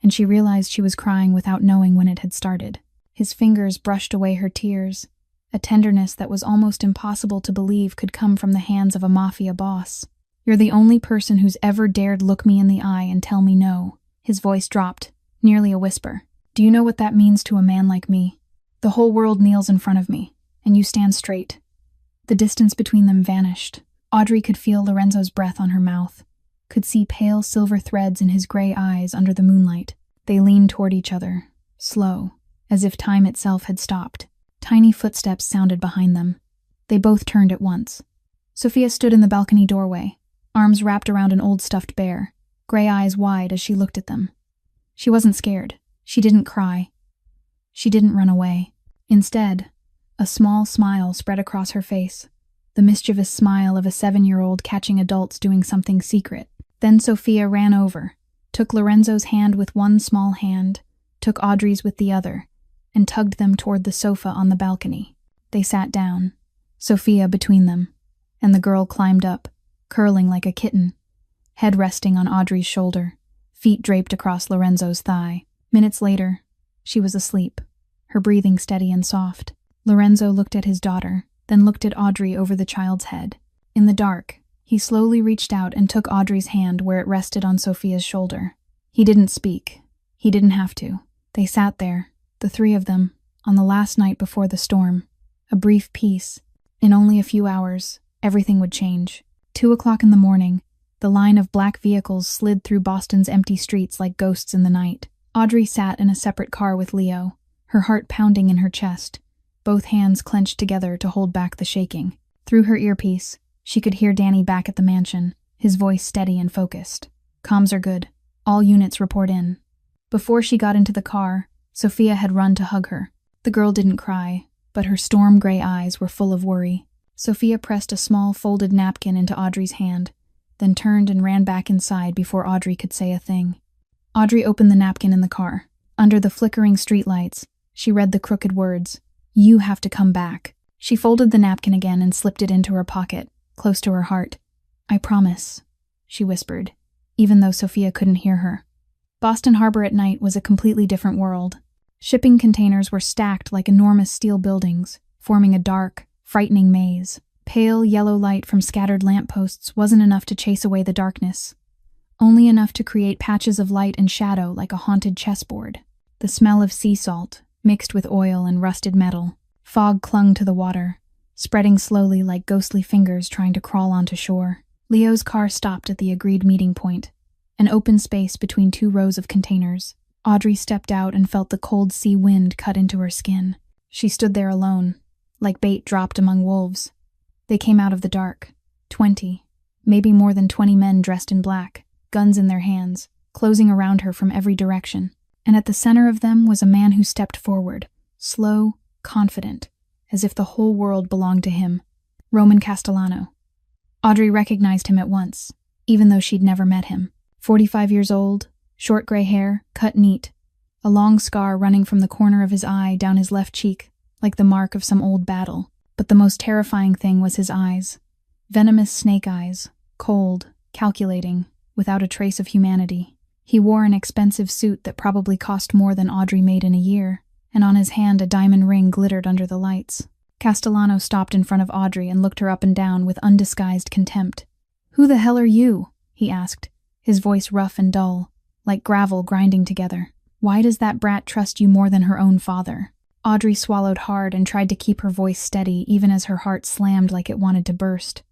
Speaker 1: and she realized she was crying without knowing when it had started. His fingers brushed away her tears, a tenderness that was almost impossible to believe could come from the hands of a Mafia boss. "You're the only person who's ever dared look me in the eye and tell me no." His voice dropped, nearly a whisper. "Do you know what that means to a man like me? The whole world kneels in front of me, and you stand straight." The distance between them vanished. Audrey could feel Lorenzo's breath on her mouth, could see pale silver threads in his gray eyes under the moonlight. They leaned toward each other, slow, as if time itself had stopped. Tiny footsteps sounded behind them. They both turned at once. Sophia stood in the balcony doorway, arms wrapped around an old stuffed bear, gray eyes wide as she looked at them. She wasn't scared. She didn't cry. She didn't run away. Instead, a small smile spread across her face, the mischievous smile of a 7-year-old catching adults doing something secret. Then Sophia ran over, took Lorenzo's hand with one small hand, took Audrey's with the other, and tugged them toward the sofa on the balcony. They sat down, Sophia between them, and the girl climbed up, curling like a kitten, head resting on Audrey's shoulder, feet draped across Lorenzo's thigh. Minutes later, she was asleep, her breathing steady and soft. Lorenzo looked at his daughter, then looked at Audrey over the child's head. In the dark, he slowly reached out and took Audrey's hand where it rested on Sophia's shoulder. He didn't speak. He didn't have to. They sat there, the three of them, on the last night before the storm. A brief peace. In only a few hours, everything would change. 2 o'clock in the morning, the line of black vehicles slid through Boston's empty streets like ghosts in the night. Audrey sat in a separate car with Leo, her heart pounding in her chest, both hands clenched together to hold back the shaking. Through her earpiece, she could hear Danny back at the mansion, his voice steady and focused. "Comms are good. All units report in." Before she got into the car, Sophia had run to hug her. The girl didn't cry, but her storm gray eyes were full of worry. Sophia pressed a small folded napkin into Audrey's hand, then turned and ran back inside before Audrey could say a thing. Audrey opened the napkin in the car. Under the flickering streetlights, she read the crooked words, "You have to come back." She folded the napkin again and slipped it into her pocket, close to her heart. "I promise," she whispered, even though Sophia couldn't hear her. Boston Harbor at night was a completely different world. Shipping containers were stacked like enormous steel buildings, forming a dark, frightening maze. Pale yellow light from scattered lampposts wasn't enough to chase away the darkness, only enough to create patches of light and shadow like a haunted chessboard. The smell of sea salt, mixed with oil and rusted metal. Fog clung to the water, spreading slowly like ghostly fingers trying to crawl onto shore. Leo's car stopped at the agreed meeting point, an open space between 2 rows of containers. Audrey stepped out and felt the cold sea wind cut into her skin. She stood there alone, like bait dropped among wolves. They came out of the dark. 20, maybe more than 20 men dressed in black, guns in their hands, closing around her from every direction. And at the center of them was a man who stepped forward, slow, confident, as if the whole world belonged to him. Roman Castellano. Audrey recognized him at once, even though she'd never met him. 45 years old, short gray hair, cut neat, a long scar running from the corner of his eye down his left cheek, like the mark of some old battle. But the most terrifying thing was his eyes. Venomous snake eyes, cold, calculating, without a trace of humanity. He wore an expensive suit that probably cost more than Audrey made in a year, and on his hand a diamond ring glittered under the lights. Castellano stopped in front of Audrey and looked her up and down with undisguised contempt. "Who the hell are you?" he asked, his voice rough and dull, like gravel grinding together. "Why does that brat trust you more than her own father?" Audrey swallowed hard and tried to keep her voice steady even as her heart slammed like it wanted to burst.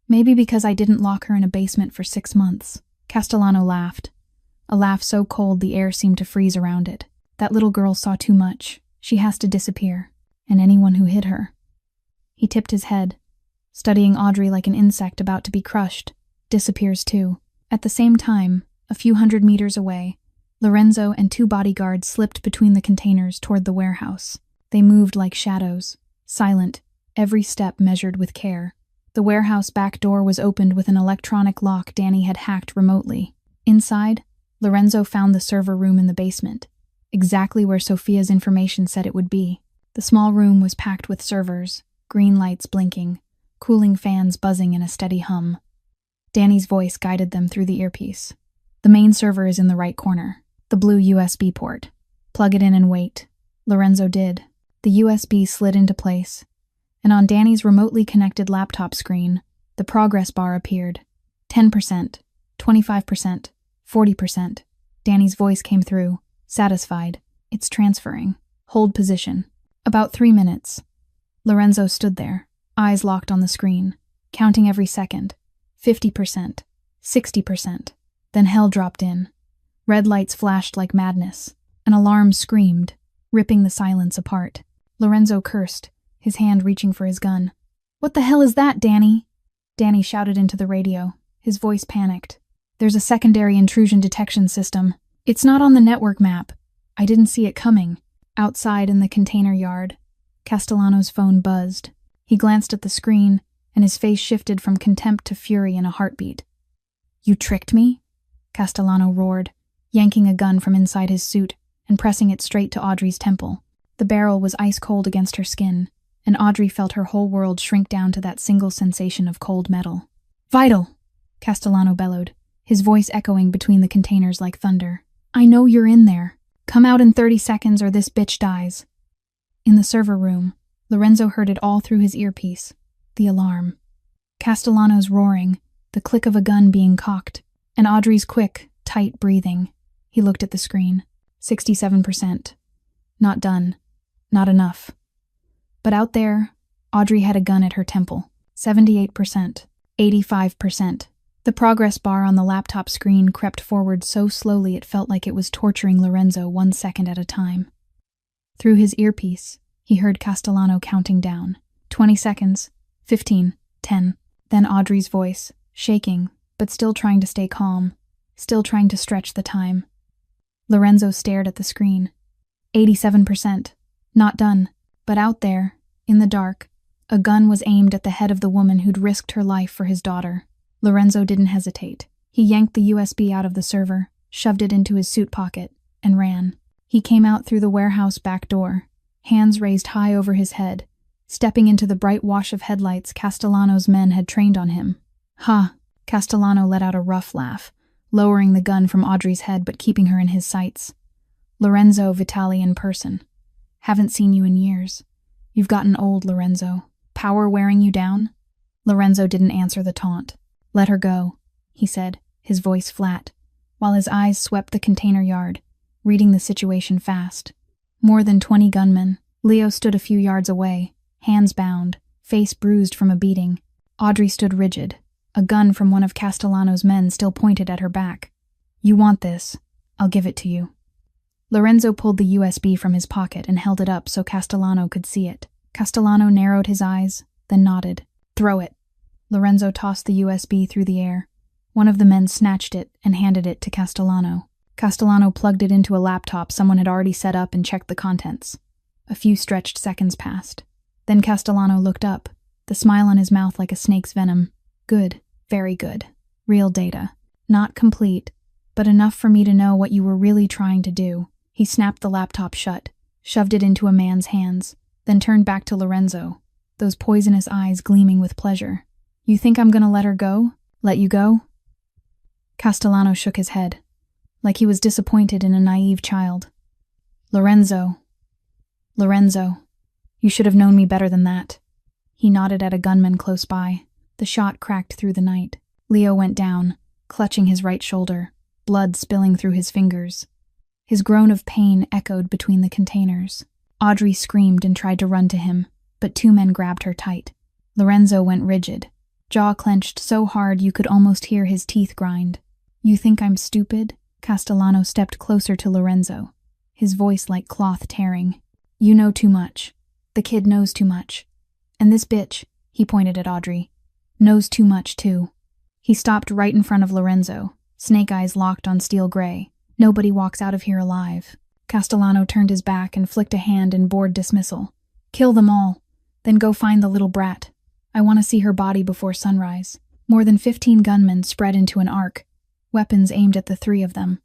Speaker 1: "Maybe because I didn't lock her in a basement for 6 months. Castellano laughed. A laugh so cold the air seemed to freeze around it. "That little girl saw too much. She has to disappear. And anyone who hid her." He tipped his head, studying Audrey like an insect about to be crushed. "Disappears too." At the same time, a few 100 meters away, Lorenzo and 2 bodyguards slipped between the containers toward the warehouse. They moved like shadows, silent, every step measured with care. The warehouse back door was opened with an electronic lock Danny had hacked remotely. Inside, Lorenzo found the server room in the basement, exactly where Sophia's information said it would be. The small room was packed with servers, green lights blinking, cooling fans buzzing in a steady hum. Danny's voice guided them through the earpiece. "The main server is in the right corner. The blue USB port. Plug it in and wait." Lorenzo did. The USB slid into place, and on Danny's remotely connected laptop screen, the progress bar appeared. 10%, 25%, 40%. Danny's voice came through, satisfied. "It's transferring. Hold position." About 3 minutes. Lorenzo stood there, eyes locked on the screen, counting every second. 50%, 60%. Then hell dropped in. Red lights flashed like madness. An alarm screamed, ripping the silence apart. Lorenzo cursed, his hand reaching for his gun. "What the hell is that, Danny?" Danny shouted into the radio, his voice panicked. "There's a secondary intrusion detection system. It's not on the network map. I didn't see it coming." Outside in the container yard, Castellano's phone buzzed. He glanced at the screen, and his face shifted from contempt to fury in a heartbeat. "You tricked me?" Castellano roared, yanking a gun from inside his suit and pressing it straight to Audrey's temple. The barrel was ice cold against her skin, and Audrey felt her whole world shrink down to that single sensation of cold metal. "Vital!" Castellano bellowed, his voice echoing between the containers like thunder. "I know you're in there. Come out in 30 seconds or this bitch dies." In the server room, Lorenzo heard it all through his earpiece. The alarm. Castellano's roaring, the click of a gun being cocked, and Audrey's quick, tight breathing. He looked at the screen. 67%. Not done. Not enough. But out there, Audrey had a gun at her temple. 78%. 85%. The progress bar on the laptop screen crept forward so slowly it felt like it was torturing Lorenzo 1 second at a time. Through his earpiece, he heard Castellano counting down. 20 seconds. 15. 10. Then Audrey's voice, shaking, but still trying to stay calm, still trying to stretch the time. Lorenzo stared at the screen. 87%. Not done. But out there, in the dark, a gun was aimed at the head of the woman who'd risked her life for his daughter. Lorenzo didn't hesitate. He yanked the USB out of the server, shoved it into his suit pocket, and ran. He came out through the warehouse back door, hands raised high over his head, stepping into the bright wash of headlights Castellano's men had trained on him. "Ha!" Castellano let out a rough laugh, lowering the gun from Audrey's head but keeping her in his sights. "Lorenzo Vitali in person. Haven't seen you in years. You've gotten old, Lorenzo. Power wearing you down?" Lorenzo didn't answer the taunt. "Let her go," he said, his voice flat, while his eyes swept the container yard, reading the situation fast. More than 20 gunmen. Leo stood a few yards away, hands bound, face bruised from a beating. Audrey stood rigid, a gun from one of Castellano's men still pointed at her back. "You want this? I'll give it to you." Lorenzo pulled the USB from his pocket and held it up so Castellano could see it. Castellano narrowed his eyes, then nodded. Throw it. Lorenzo tossed the USB through the air. One of the men snatched it and handed it to Castellano. Castellano plugged it into a laptop someone had already set up and checked the contents. A few stretched seconds passed. Then Castellano looked up, the smile on his mouth like a snake's venom. Good, very good. Real data. Not complete, but enough for me to know what you were really trying to do. He snapped the laptop shut, shoved it into a man's hands, then turned back to Lorenzo, those poisonous eyes gleaming with pleasure. You think I'm gonna let her go? Let you go? Castellano shook his head, like he was disappointed in a naive child. Lorenzo, you should have known me better than that. He nodded at a gunman close by. The shot cracked through the night. Leo went down, clutching his right shoulder, blood spilling through his fingers. His groan of pain echoed between the containers. Audrey screamed and tried to run to him, but two men grabbed her tight. Lorenzo went rigid, jaw clenched so hard you could almost hear his teeth grind. You think I'm stupid? Castellano stepped closer to Lorenzo, his voice like cloth tearing. You know too much. The kid knows too much. And this bitch, he pointed at Audrey, knows too much too. He stopped right in front of Lorenzo, snake eyes locked on steel gray. Nobody walks out of here alive. Castellano turned his back and flicked a hand in bored dismissal. Kill them all, then go find the little brat. I want to see her body before sunrise. More than 15 gunmen spread into an arc, weapons aimed at the three of them.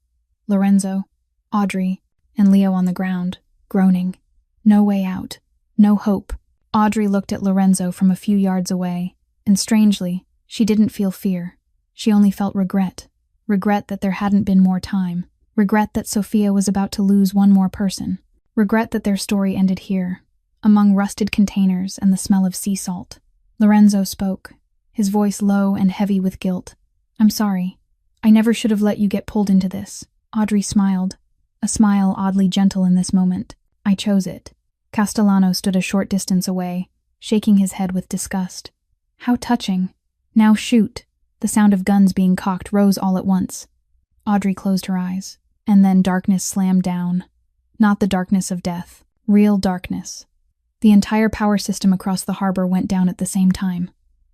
Speaker 1: Lorenzo, Audrey, and Leo on the ground, groaning. No way out. No hope. Audrey looked at Lorenzo from a few yards away, and strangely, she didn't feel fear. She only felt regret. Regret that there hadn't been more time. Regret that Sophia was about to lose one more person. Regret that their story ended here, among rusted containers and the smell of sea salt. Lorenzo spoke, his voice low and heavy with guilt. I'm sorry. I never should have let you get pulled into this. Audrey smiled, a smile oddly gentle in this moment. I chose it. Castellano stood a short distance away, shaking his head with disgust. How touching. Now shoot. The sound of guns being cocked rose all at once. Audrey closed her eyes, and then darkness slammed down. Not the darkness of death. Real darkness. The entire power system across the harbor went down at the same time.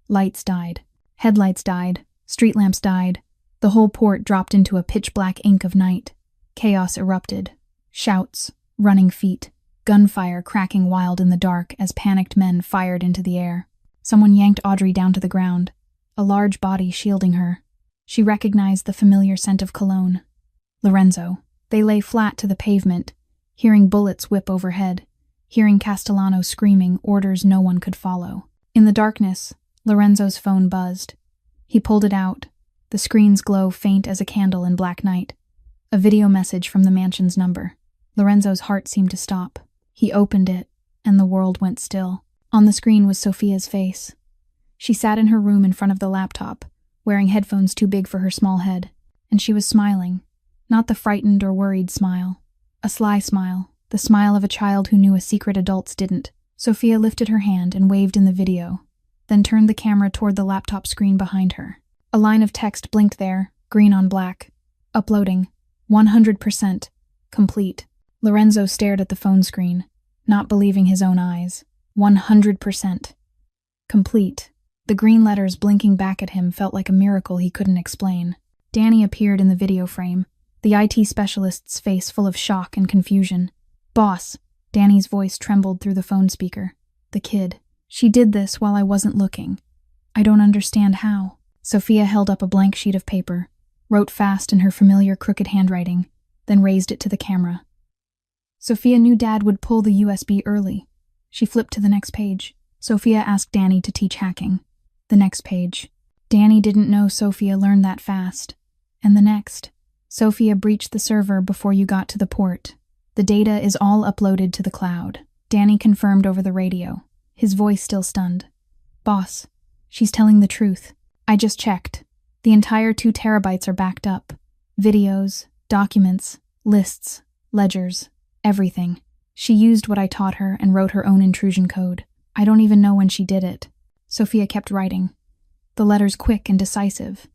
Speaker 1: Lights died. Headlights died. Street lamps died. The whole port dropped into a pitch-black ink of night. Chaos erupted. Shouts, running feet, gunfire cracking wild in the dark as panicked men fired into the air. Someone yanked Audrey down to the ground, a large body shielding her. She recognized the familiar scent of cologne. Lorenzo. They lay flat to the pavement, hearing bullets whip overhead, hearing Castellano screaming orders no one could follow. In the darkness, Lorenzo's phone buzzed. He pulled it out, the screen's glow faint as a candle in black night. A video message from the mansion's number. Lorenzo's heart seemed to stop. He opened it, and the world went still. On the screen was Sophia's face. She sat in her room in front of the laptop, wearing headphones too big for her small head, and she was smiling. Not the frightened or worried smile. A sly smile, the smile of a child who knew a secret adults didn't. Sophia lifted her hand and waved in the video, then turned the camera toward the laptop screen behind her. A line of text blinked there, green on black. Uploading. 100%. Complete. Lorenzo stared at the phone screen, not believing his own eyes. 100%. Complete. The green letters blinking back at him felt like a miracle he couldn't explain. Danny appeared in the video frame, the IT specialist's face full of shock and confusion. Boss. Danny's voice trembled through the phone speaker. The kid. She did this while I wasn't looking. I don't understand how. Sophia held up a blank sheet of paper, wrote fast in her familiar crooked handwriting, then raised it to the camera. Sophia knew Dad would pull the USB early. She flipped to the next page. Sophia asked Danny to teach hacking. The next page. Danny didn't know Sophia learned that fast. And the next. Sophia breached the server before you got to the port. The data is all uploaded to the cloud. Danny confirmed over the radio, his voice still stunned. Boss, she's telling the truth. I just checked. The entire 2 terabytes are backed up. Videos, documents, lists, ledgers, everything. She used what I taught her and wrote her own intrusion code. I don't even know when she did it. Sophia kept writing, the letters quick and decisive,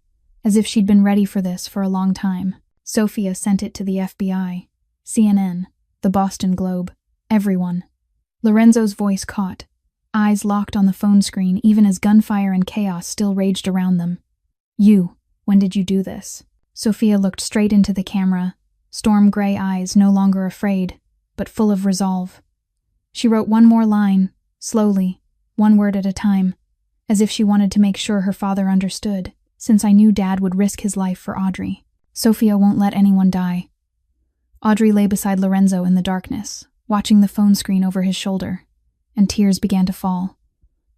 Speaker 1: as if she'd been ready for this for a long time. Sophia sent it to the FBI, CNN, the Boston Globe, everyone. Lorenzo's voice caught, eyes locked on the phone screen even as gunfire and chaos still raged around them. You, when did you do this? Sophia looked straight into the camera, storm gray eyes no longer afraid, but full of resolve. She wrote one more line, slowly, one word at a time, as if she wanted to make sure her father understood, since I knew Dad would risk his life for Audrey. Sophia won't let anyone die. Audrey lay beside Lorenzo in the darkness, watching the phone screen over his shoulder, and tears began to fall.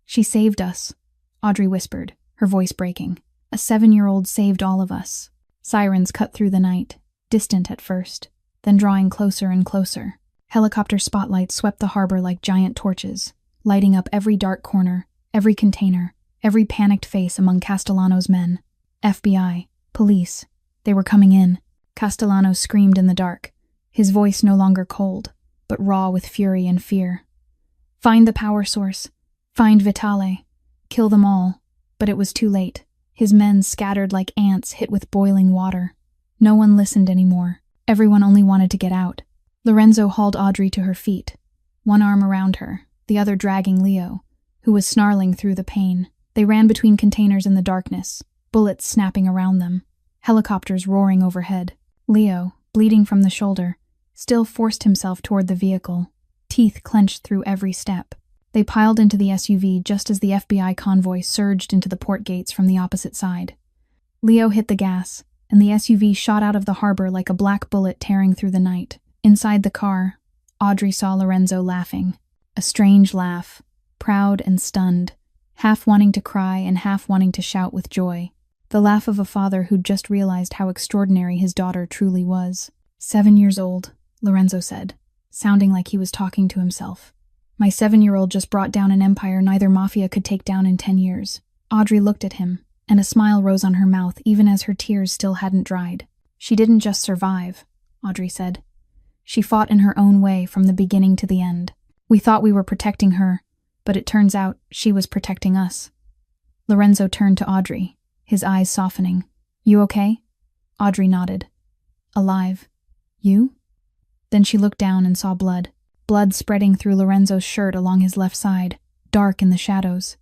Speaker 1: She saved us, Audrey whispered, her voice breaking. A 7-year-old saved all of us. Sirens cut through the night, distant at first, then drawing closer and closer. Helicopter spotlights swept the harbor like giant torches, lighting up every dark corner, every container, every panicked face among Castellano's men. FBI, police, they were coming in. Castellano screamed in the dark, his voice no longer cold, but raw with fury and fear. Find the power source. Find Vitale. Kill them all. But it was too late. His men scattered like ants hit with boiling water. No one listened anymore. Everyone only wanted to get out. Lorenzo hauled Audrey to her feet, one arm around her, the other dragging Leo, who was snarling through the pain. They ran between containers in the darkness, bullets snapping around them, helicopters roaring overhead. Leo, bleeding from the shoulder, still forced himself toward the vehicle, teeth clenched through every step. They piled into the SUV just as the FBI convoy surged into the port gates from the opposite side. Leo hit the gas, and the SUV shot out of the harbor like a black bullet tearing through the night. Inside the car, Audrey saw Lorenzo laughing. A strange laugh, proud and stunned, half wanting to cry and half wanting to shout with joy. The laugh of a father who'd just realized how extraordinary his daughter truly was. 7 years old, Lorenzo said, sounding like he was talking to himself. My 7-year-old just brought down an empire neither Mafia could take down in 10 years. Audrey looked at him, and a smile rose on her mouth even as her tears still hadn't dried. She didn't just survive, Audrey said. She fought in her own way from the beginning to the end. We thought we were protecting her, but it turns out she was protecting us. Lorenzo turned to Audrey, his eyes softening. You okay? Audrey nodded. Alive. You? Then she looked down and saw blood. Blood spreading through Lorenzo's shirt along his left side, dark in the shadows.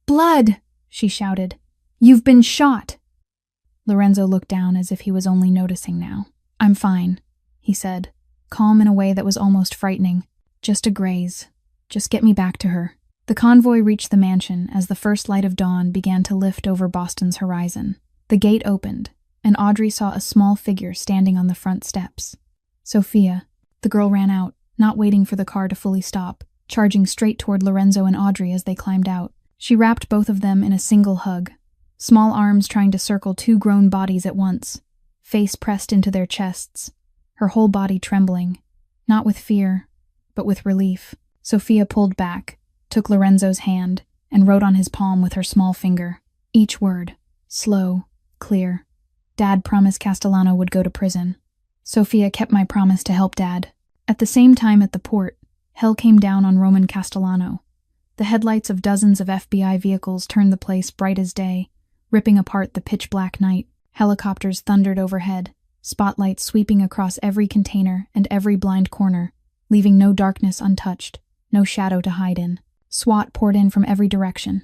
Speaker 1: Blood! She shouted. You've been shot! Lorenzo looked down as if he was only noticing now. I'm fine, he said, calm in a way that was almost frightening. Just a graze. Just get me back to her. The convoy reached the mansion as the first light of dawn began to lift over Boston's horizon. The gate opened, and Audrey saw a small figure standing on the front steps. Sophia. The girl ran out, not waiting for the car to fully stop, charging straight toward Lorenzo and Audrey as they climbed out. She wrapped both of them in a single hug, small arms trying to circle 2 grown bodies at once, face pressed into their chests, her whole body trembling, not with fear, but with relief. Sophia pulled back, took Lorenzo's hand, and wrote on his palm with her small finger. Each word, slow, clear. Dad promised Castellano would go to prison. Sophia kept my promise to help Dad. At the same time at the port, hell came down on Roman Castellano. The headlights of dozens of FBI vehicles turned the place bright as day, ripping apart the pitch-black night. Helicopters thundered overhead, spotlights sweeping across every container and every blind corner, leaving no darkness untouched, no shadow to hide in. SWAT poured in from every direction.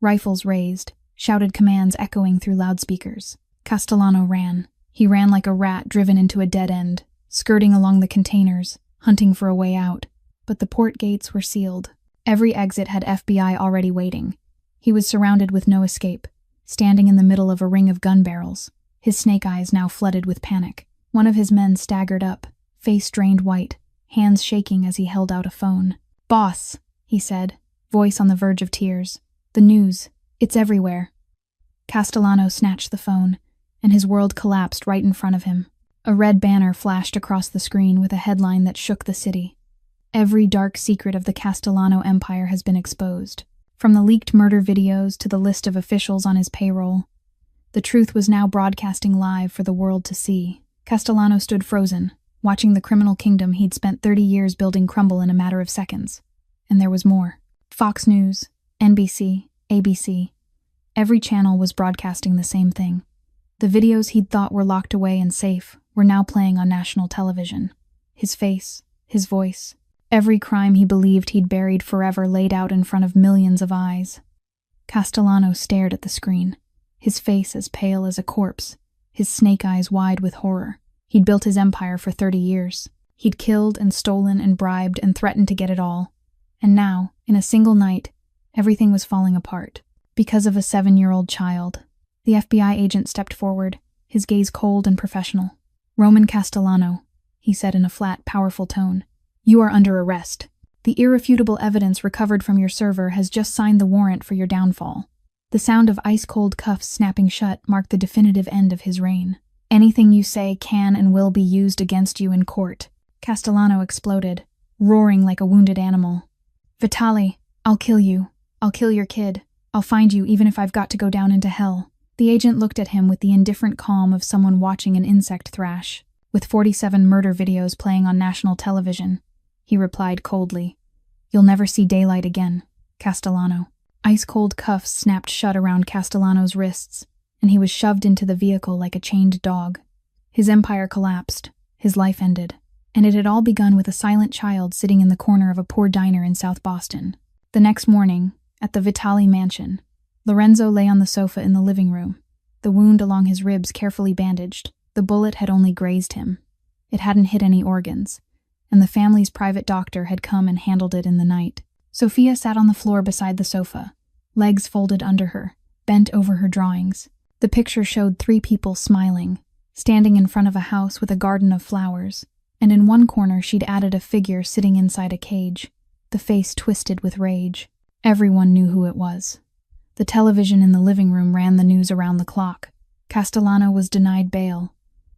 Speaker 1: Rifles raised, shouted commands echoing through loudspeakers. Castellano ran. He ran like a rat driven into a dead end, skirting along the containers, hunting for a way out. But the port gates were sealed. Every exit had FBI already waiting. He was surrounded with no escape, standing in the middle of a ring of gun barrels, his snake eyes now flooded with panic. One of his men staggered up, face drained white, hands shaking as he held out a phone. Boss, he said, voice on the verge of tears. The news. It's everywhere. Castellano snatched the phone, and his world collapsed right in front of him. A red banner flashed across the screen with a headline that shook the city. Every dark secret of the Castellano empire has been exposed. From the leaked murder videos to the list of officials on his payroll, the truth was now broadcasting live for the world to see. Castellano stood frozen, watching the criminal kingdom he'd spent 30 years building crumble in a matter of seconds. And there was more. Fox News, NBC, ABC. Every channel was broadcasting the same thing. The videos he'd thought were locked away and safe were now playing on national television. His face, his voice, Every crime he believed he'd buried forever laid out in front of millions of eyes. Castellano stared at the screen, his face as pale as a corpse, his snake eyes wide with horror. He'd built his empire for 30 years. He'd killed and stolen and bribed and threatened to get it all. And now, in a single night, everything was falling apart. Because of a 7-year-old child. The FBI agent stepped forward, his gaze cold and professional. "Roman Castellano," he said in a flat, powerful tone. "You are under arrest. The irrefutable evidence recovered from your server has just signed the warrant for your downfall." The sound of ice-cold cuffs snapping shut marked the definitive end of his reign. "Anything you say can and will be used against you in court." Castellano exploded, roaring like a wounded animal. "Vitali, I'll kill you. I'll kill your kid. I'll find you even if I've got to go down into hell." The agent looked at him with the indifferent calm of someone watching an insect thrash. "With 47 murder videos playing on national television," he replied coldly. "You'll never see daylight again, Castellano." Ice-cold cuffs snapped shut around Castellano's wrists, and he was shoved into the vehicle like a chained dog. His empire collapsed, his life ended, and it had all begun with a silent child sitting in the corner of a poor diner in South Boston. The next morning, at the Vitali mansion, Lorenzo lay on the sofa in the living room, the wound along his ribs carefully bandaged. The bullet had only grazed him. It hadn't hit any organs, and the family's private doctor had come and handled it in the night. Sophia sat on the floor beside the sofa, legs folded under her, bent over her drawings. The picture showed 3 people smiling, standing in front of a house with a garden of flowers, and in one corner she'd added a figure sitting inside a cage, the face twisted with rage. Everyone knew who it was. The television in the living room ran the news around the clock. Castellano was denied bail,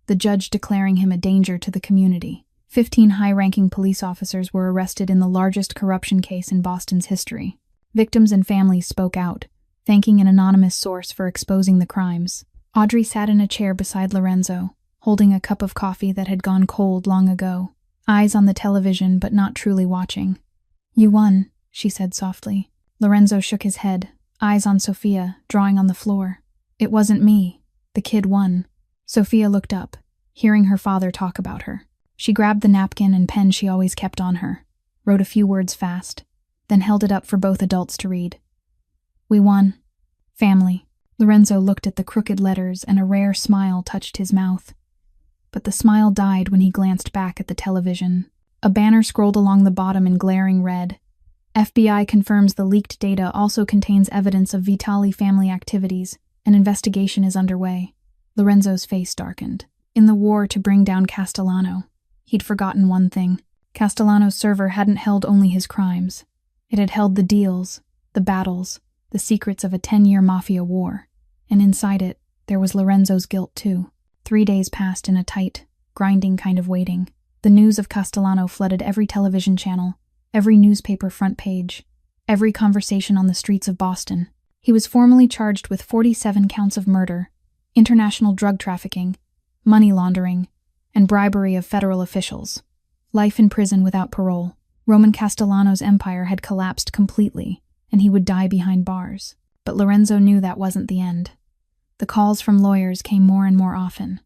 Speaker 1: the judge declaring him a danger to the community. 15 high-ranking police officers were arrested in the largest corruption case in Boston's history. Victims and families spoke out, thanking an anonymous source for exposing the crimes. Audrey sat in a chair beside Lorenzo, holding a cup of coffee that had gone cold long ago, eyes on the television but not truly watching. "You won," she said softly. Lorenzo shook his head, eyes on Sophia, drawing on the floor. "It wasn't me. The kid won." Sophia looked up, hearing her father talk about her. She grabbed the napkin and pen she always kept on her, wrote a few words fast, then held it up for both adults to read. "We won. Family." Lorenzo looked at the crooked letters and a rare smile touched his mouth. But the smile died when he glanced back at the television. A banner scrolled along the bottom in glaring red. "FBI confirms the leaked data also contains evidence of Vitali family activities. An investigation is underway." Lorenzo's face darkened. In the war to bring down Castellano, he'd forgotten one thing. Castellano's server hadn't held only his crimes. It had held the deals, the battles, the secrets of a 10-year Mafia war. And inside it, there was Lorenzo's guilt too. 3 days passed in a tight, grinding kind of waiting. The news of Castellano flooded every television channel, every newspaper front page, every conversation on the streets of Boston. He was formally charged with 47 counts of murder, international drug trafficking, money laundering, and bribery of federal officials. Life in prison without parole. Roman Castellano's empire had collapsed completely, and he would die behind bars. But Lorenzo knew that wasn't the end. The calls from lawyers came more and more often.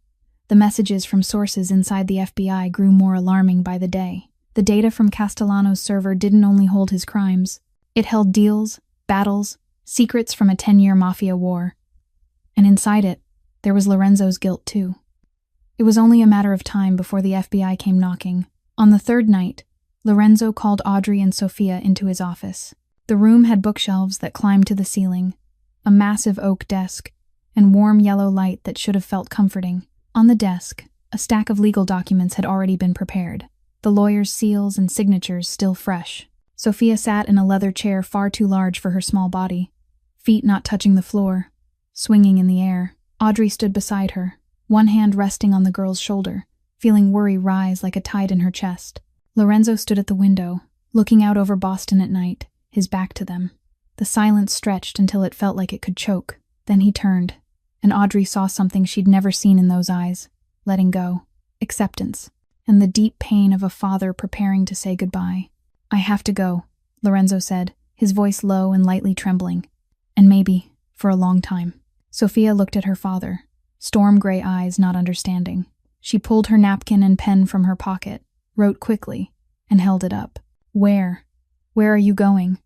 Speaker 1: The messages from sources inside the FBI grew more alarming by the day. The data from Castellano's server didn't only hold his crimes. It held deals, battles, secrets from a 10-year Mafia war. And inside it, there was Lorenzo's guilt too. It was only a matter of time before the FBI came knocking. On the 3rd night, Lorenzo called Audrey and Sophia into his office. The room had bookshelves that climbed to the ceiling, a massive oak desk, and warm yellow light that should have felt comforting. On the desk, a stack of legal documents had already been prepared, the lawyers' seals and signatures still fresh. Sophia sat in a leather chair far too large for her small body, feet not touching the floor, swinging in the air. Audrey stood beside her, one hand resting on the girl's shoulder, feeling worry rise like a tide in her chest. Lorenzo stood at the window, looking out over Boston at night, his back to them. The silence stretched until it felt like it could choke. Then he turned, and Audrey saw something she'd never seen in those eyes: letting go, acceptance, and the deep pain of a father preparing to say goodbye. "I have to go," Lorenzo said, his voice low and lightly trembling. "And maybe, for a long time." Sophia looked at her father, storm-gray eyes not understanding. She pulled her napkin and pen from her pocket, wrote quickly, and held it up. Where? Where are you going?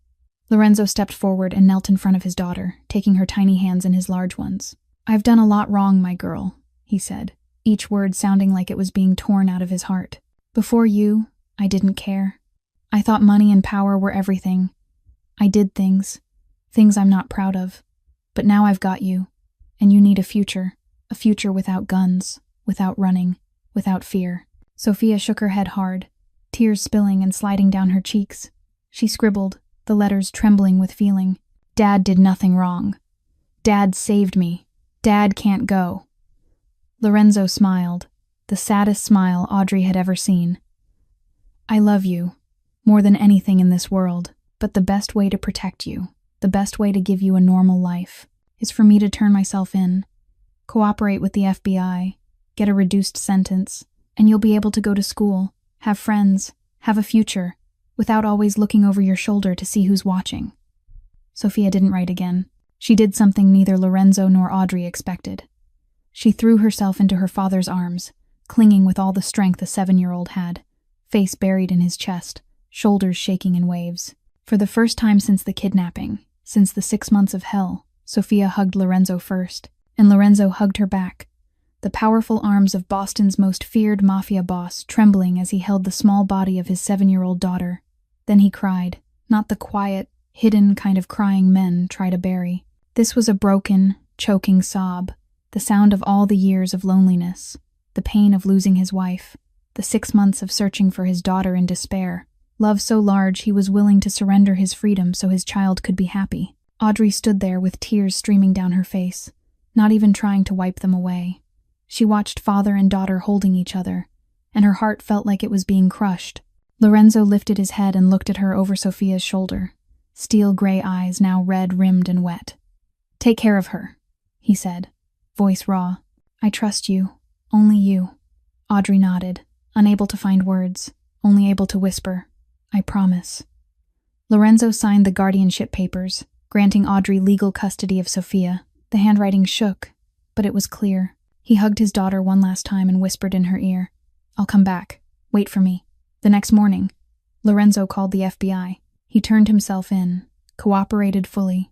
Speaker 1: Lorenzo stepped forward and knelt in front of his daughter, taking her tiny hands in his large ones. I've done a lot wrong, my girl, he said, each word sounding like it was being torn out of his heart. Before you, I didn't care. I thought money and power were everything. I did things I'm not proud of. But now I've got you, and you need a future without guns, without running, without fear. Sophia shook her head hard, tears spilling and sliding down her cheeks. She scribbled, the letters trembling with feeling. Dad did nothing wrong. Dad saved me. Dad can't go. Lorenzo smiled, the saddest smile Audrey had ever seen. I love you, more than anything in this world, but the best way to protect you, the best way to give you a normal life, is for me to turn myself in, cooperate with the FBI, get a reduced sentence, and you'll be able to go to school, have friends, have a future, without always looking over your shoulder to see who's watching. Sophia didn't write again. She did something neither Lorenzo nor Audrey expected. She threw herself into her father's arms, clinging with all the strength a 7-year-old had, face buried in his chest, shoulders shaking in waves. For the first time since the kidnapping, since the 6 months of hell, Sophia hugged Lorenzo first, and Lorenzo hugged her back, the powerful arms of Boston's most feared Mafia boss trembling as he held the small body of his 7-year-old daughter. Then he cried, not the quiet, hidden kind of crying men try to bury. This was a broken, choking sob, the sound of all the years of loneliness, the pain of losing his wife, the 6 months of searching for his daughter in despair, love so large he was willing to surrender his freedom so his child could be happy. Audrey stood there with tears streaming down her face, not even trying to wipe them away. She watched father and daughter holding each other, and her heart felt like it was being crushed. Lorenzo lifted his head and looked at her over Sophia's shoulder, steel gray eyes now red-rimmed and wet. Take care of her, he said, voice raw. I trust you, only you. Audrey nodded, unable to find words, only able to whisper, I promise. Lorenzo signed the guardianship papers, granting Audrey legal custody of Sophia. The handwriting shook, but it was clear. He hugged his daughter one last time and whispered in her ear, I'll come back. Wait for me. The next morning, Lorenzo called the FBI. He turned himself in, cooperated fully,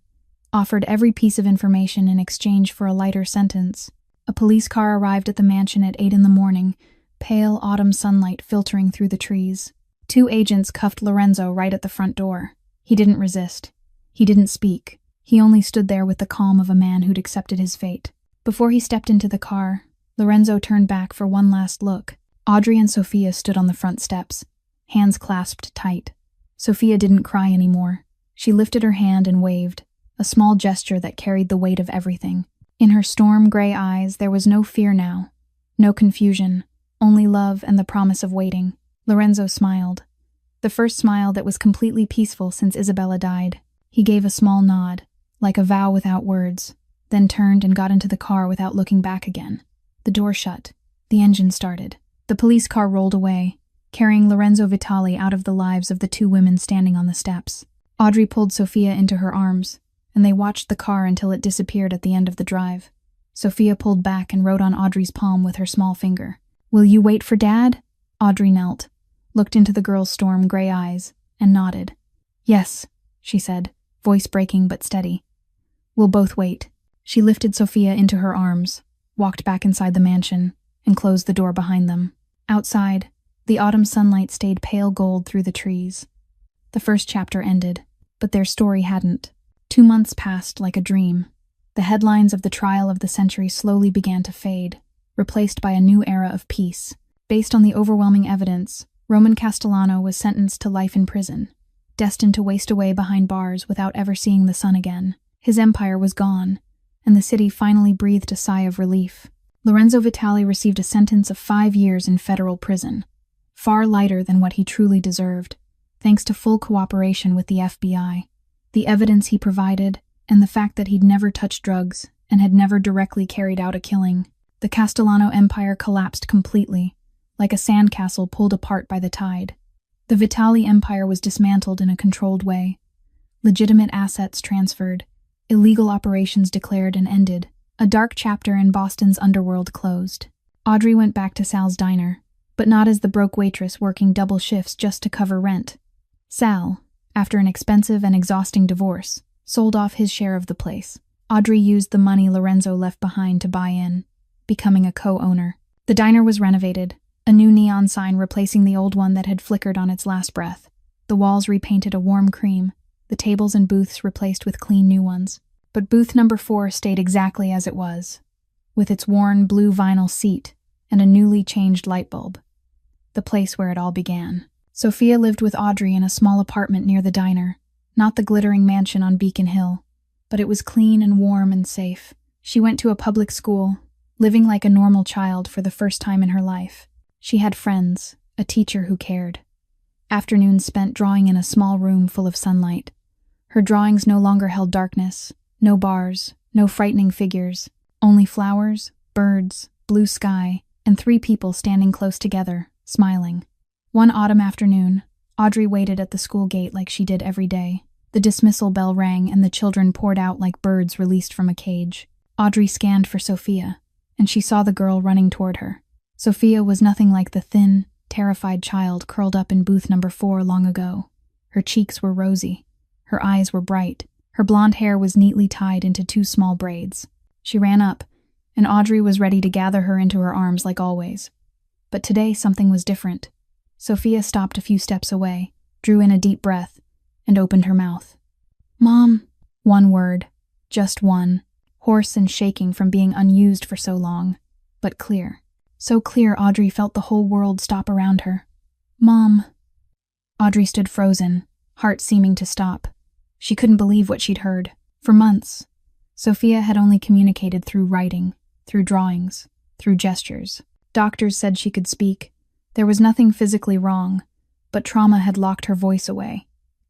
Speaker 1: offered every piece of information in exchange for a lighter sentence. A police car arrived at the mansion at 8 a.m, pale autumn sunlight filtering through the trees. 2 agents cuffed Lorenzo right at the front door. He didn't resist. He didn't speak. He only stood there with the calm of a man who'd accepted his fate. Before he stepped into the car, Lorenzo turned back for one last look. Audrey and Sophia stood on the front steps, hands clasped tight. Sophia didn't cry anymore. She lifted her hand and waved, a small gesture that carried the weight of everything. In her storm-gray eyes, there was no fear now, no confusion, only love and the promise of waiting. Lorenzo smiled, the first smile that was completely peaceful since Isabella died. He gave a small nod, like a vow without words, then turned and got into the car without looking back again. The door shut. The engine started. The police car rolled away, carrying Lorenzo Vitali out of the lives of the 2 women standing on the steps. Audrey pulled Sophia into her arms, and they watched the car until it disappeared at the end of the drive. Sophia pulled back and wrote on Audrey's palm with her small finger. Will you wait for Dad? Audrey knelt, looked into the girl's storm-gray eyes, and nodded. Yes, she said, voice breaking but steady. We'll both wait. She lifted Sophia into her arms, walked back inside the mansion, and closed the door behind them. Outside, the autumn sunlight stayed pale gold through the trees. The first chapter ended, but their story hadn't. 2 months passed like a dream. The headlines of the trial of the century slowly began to fade, replaced by a new era of peace. Based on the overwhelming evidence, Roman Castellano was sentenced to life in prison, destined to waste away behind bars without ever seeing the sun again. His empire was gone, and the city finally breathed a sigh of relief. Lorenzo Vitali received a sentence of 5 years in federal prison, far lighter than what he truly deserved, thanks to full cooperation with the FBI. The evidence he provided, and the fact that he'd never touched drugs and had never directly carried out a killing. The Castellano empire collapsed completely, like a sandcastle pulled apart by the tide. The Vitali empire was dismantled in a controlled way. Legitimate assets transferred, illegal operations declared and ended. A dark chapter in Boston's underworld closed. Audrey went back to Sal's diner, but not as the broke waitress working double shifts just to cover rent. Sal, after an expensive and exhausting divorce, sold off his share of the place. Audrey used the money Lorenzo left behind to buy in, becoming a co-owner. The diner was renovated, a new neon sign replacing the old one that had flickered on its last breath. The walls repainted a warm cream, the tables and booths replaced with clean new ones. But booth number 4 stayed exactly as it was, with its worn blue vinyl seat and a newly changed light bulb. The place where it all began. Sophia lived with Audrey in a small apartment near the diner, not the glittering mansion on Beacon Hill, but it was clean and warm and safe. She went to a public school, living like a normal child for the first time in her life. She had friends, a teacher who cared. Afternoons spent drawing in a small room full of sunlight. Her drawings no longer held darkness, no bars, no frightening figures, only flowers, birds, blue sky, and 3 people standing close together, smiling. One autumn afternoon, Audrey waited at the school gate like she did every day. The dismissal bell rang and the children poured out like birds released from a cage. Audrey scanned for Sophia, and she saw the girl running toward her. Sophia was nothing like the thin, terrified child curled up in booth number 4 long ago. Her cheeks were rosy. Her eyes were bright. Her blonde hair was neatly tied into 2 small braids. She ran up, and Audrey was ready to gather her into her arms like always. But today something was different. Sophia stopped a few steps away, drew in a deep breath, and opened her mouth. "Mom." One word, just one, hoarse and shaking from being unused for so long, but clear. So clear Audrey felt the whole world stop around her. "Mom." Audrey stood frozen, heart seeming to stop. She couldn't believe what she'd heard. For months, Sophia had only communicated through writing, through drawings, through gestures. Doctors said she could speak. There was nothing physically wrong, but trauma had locked her voice away.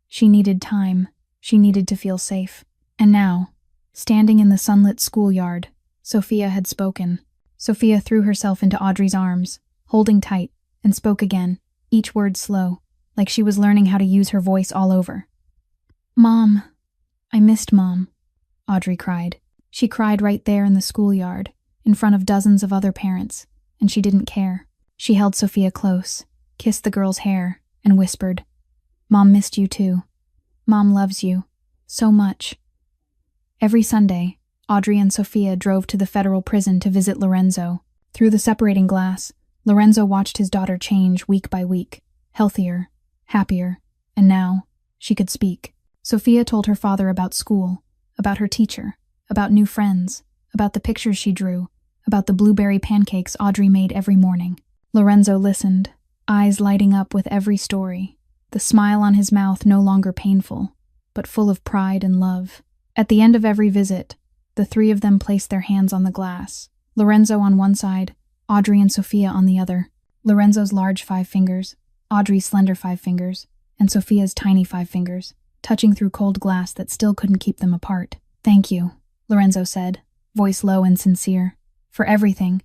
Speaker 1: She needed time. She needed to feel safe. And now, standing in the sunlit schoolyard, Sophia had spoken. Sophia threw herself into Audrey's arms, holding tight, and spoke again, each word slow, like she was learning how to use her voice all over. "Mom, I missed Mom," Audrey cried. She cried right there in the schoolyard, in front of dozens of other parents, and she didn't care. She held Sophia close, kissed the girl's hair, and whispered, "Mom missed you too. Mom loves you. So much." Every Sunday, Audrey and Sophia drove to the federal prison to visit Lorenzo. Through the separating glass, Lorenzo watched his daughter change week by week, healthier, happier, and now, she could speak. Sophia told her father about school, about her teacher, about new friends, about the pictures she drew, about the blueberry pancakes Audrey made every morning. Lorenzo listened, eyes lighting up with every story, the smile on his mouth no longer painful, but full of pride and love. At the end of every visit, the 3 of them placed their hands on the glass, Lorenzo on one side, Audrey and Sophia on the other. Lorenzo's large 5 fingers, Audrey's slender 5 fingers, and Sophia's tiny 5 fingers, touching through cold glass that still couldn't keep them apart. "Thank you," Lorenzo said, voice low and sincere. "For everything."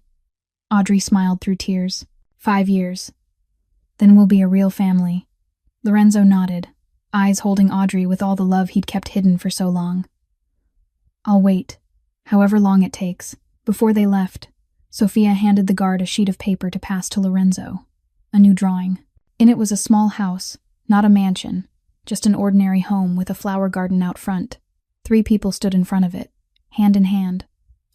Speaker 1: Audrey smiled through tears. 5 years. Then we'll be a real family." Lorenzo nodded, eyes holding Audrey with all the love he'd kept hidden for so long. "I'll wait, however long it takes." Before they left, Sophia handed the guard a sheet of paper to pass to Lorenzo. A new drawing. In it was a small house, not a mansion, just an ordinary home with a flower garden out front. 3 people stood in front of it, hand in hand,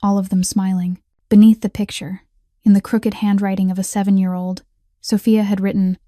Speaker 1: all of them smiling. Beneath the picture, in the crooked handwriting of a 7-year-old, Sophia had written,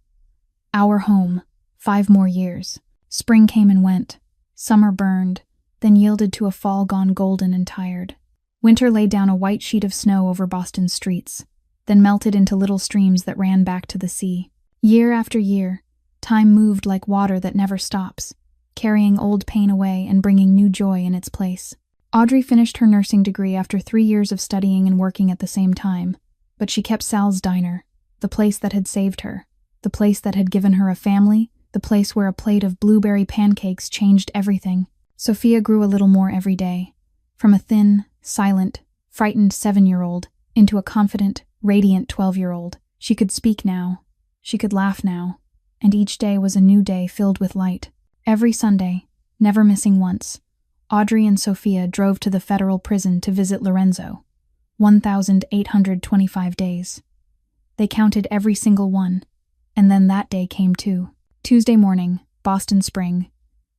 Speaker 1: "Our home, 5 more years." Spring came and went. Summer burned, then yielded to a fall gone golden and tired. Winter laid down a white sheet of snow over Boston's streets, then melted into little streams that ran back to the sea. Year after year, time moved like water that never stops, carrying old pain away and bringing new joy in its place. Audrey finished her nursing degree after 3 years of studying and working at the same time, but she kept Sal's Diner, the place that had saved her, the place that had given her a family, the place where a plate of blueberry pancakes changed everything. Sophia grew a little more every day, from a thin, silent, frightened 7-year-old into a confident, radiant 12-year-old. She could speak now. She could laugh now. And each day was a new day filled with light. Every Sunday, never missing once, Audrey and Sophia drove to the federal prison to visit Lorenzo. 1,825 days. They counted every single one, and then that day came too. Tuesday morning, Boston Spring.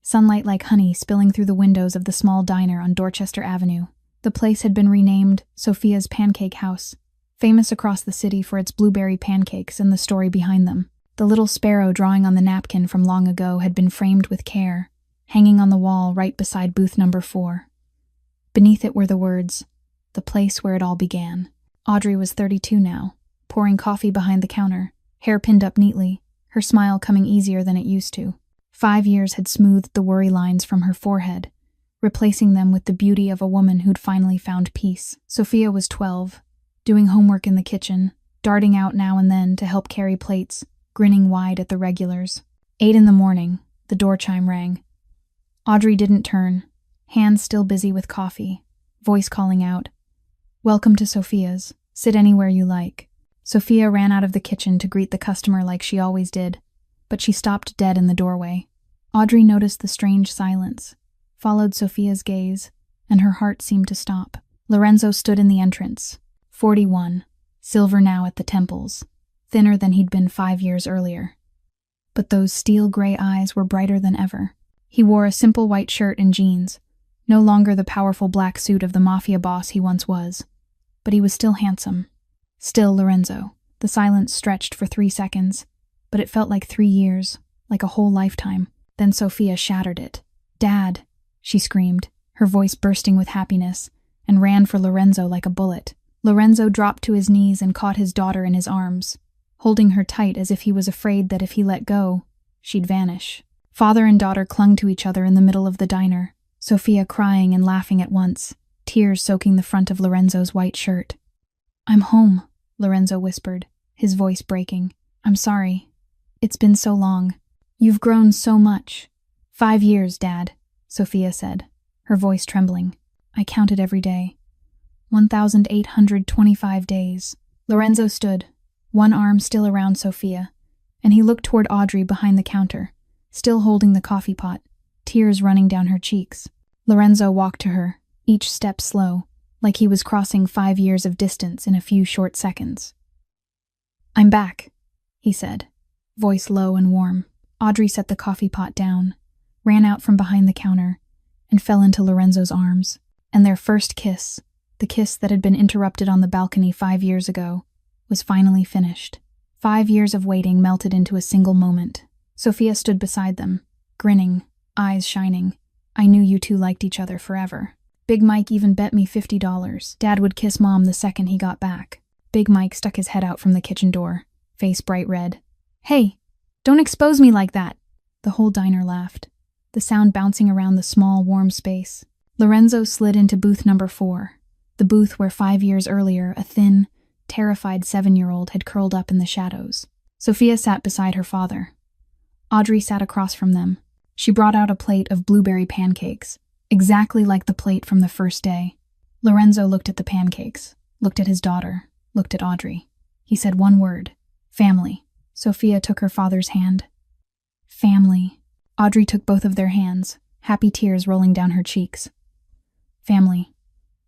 Speaker 1: Sunlight like honey spilling through the windows of the small diner on Dorchester Avenue. The place had been renamed Sophia's Pancake House, famous across the city for its blueberry pancakes and the story behind them. The little sparrow drawing on the napkin from long ago had been framed with care, hanging on the wall right beside booth number 4. Beneath it were the words, "The place where it all began." Audrey was 32 now, pouring coffee behind the counter, hair pinned up neatly, her smile coming easier than it used to. 5 years had smoothed the worry lines from her forehead, replacing them with the beauty of a woman who'd finally found peace. Sophia was 12, doing homework in the kitchen, darting out now and then to help carry plates, grinning wide at the regulars. 8 in the morning, the door chime rang. Audrey didn't turn, hands still busy with coffee, voice calling out, "Welcome to Sophia's. Sit anywhere you like." Sophia ran out of the kitchen to greet the customer like she always did, but she stopped dead in the doorway. Audrey noticed the strange silence, followed Sophia's gaze, and her heart seemed to stop. Lorenzo stood in the entrance, 41, silver now at the temples, thinner than he'd been 5 years earlier. But those steel-gray eyes were brighter than ever. He wore a simple white shirt and jeans, no longer the powerful black suit of the Mafia boss he once was. But he was still handsome. Still Lorenzo. The silence stretched for 3 seconds, but it felt like 3 years, like a whole lifetime. Then Sophia shattered it. "Dad," she screamed, her voice bursting with happiness, and ran for Lorenzo like a bullet. Lorenzo dropped to his knees and caught his daughter in his arms, holding her tight as if he was afraid that if he let go, she'd vanish. Father and daughter clung to each other in the middle of the diner, Sophia crying and laughing at once, tears soaking the front of Lorenzo's white shirt. "I'm home," Lorenzo whispered, his voice breaking. "I'm sorry. It's been so long. You've grown so much." 5 years, Dad," Sophia said, her voice trembling. "I counted every day. 1,825 days." Lorenzo stood, one arm still around Sophia, and he looked toward Audrey behind the counter, still holding the coffee pot, tears running down her cheeks. Lorenzo walked to her, each step slow, like he was crossing 5 years of distance in a few short seconds. "I'm back," he said, voice low and warm. Audrey set the coffee pot down, ran out from behind the counter, and fell into Lorenzo's arms. And their first kiss, the kiss that had been interrupted on the balcony 5 years ago, was finally finished. 5 years of waiting melted into a single moment. Sophia stood beside them, grinning, eyes shining. "I knew you two liked each other forever. Big Mike even bet me $50 Dad would kiss Mom the second he got back." Big Mike stuck his head out from the kitchen door, face bright red. "Hey, don't expose me like that!" The whole diner laughed, the sound bouncing around the small, warm space. Lorenzo slid into booth number 4, the booth where 5 years earlier a thin, terrified 7-year-old had curled up in the shadows. Sophia sat beside her father. Audrey sat across from them. She brought out a plate of blueberry pancakes, exactly like the plate from the first day. Lorenzo looked at the pancakes, looked at his daughter, looked at Audrey. He said one word, "Family." Sophia took her father's hand. "Family." Audrey took both of their hands, happy tears rolling down her cheeks. "Family."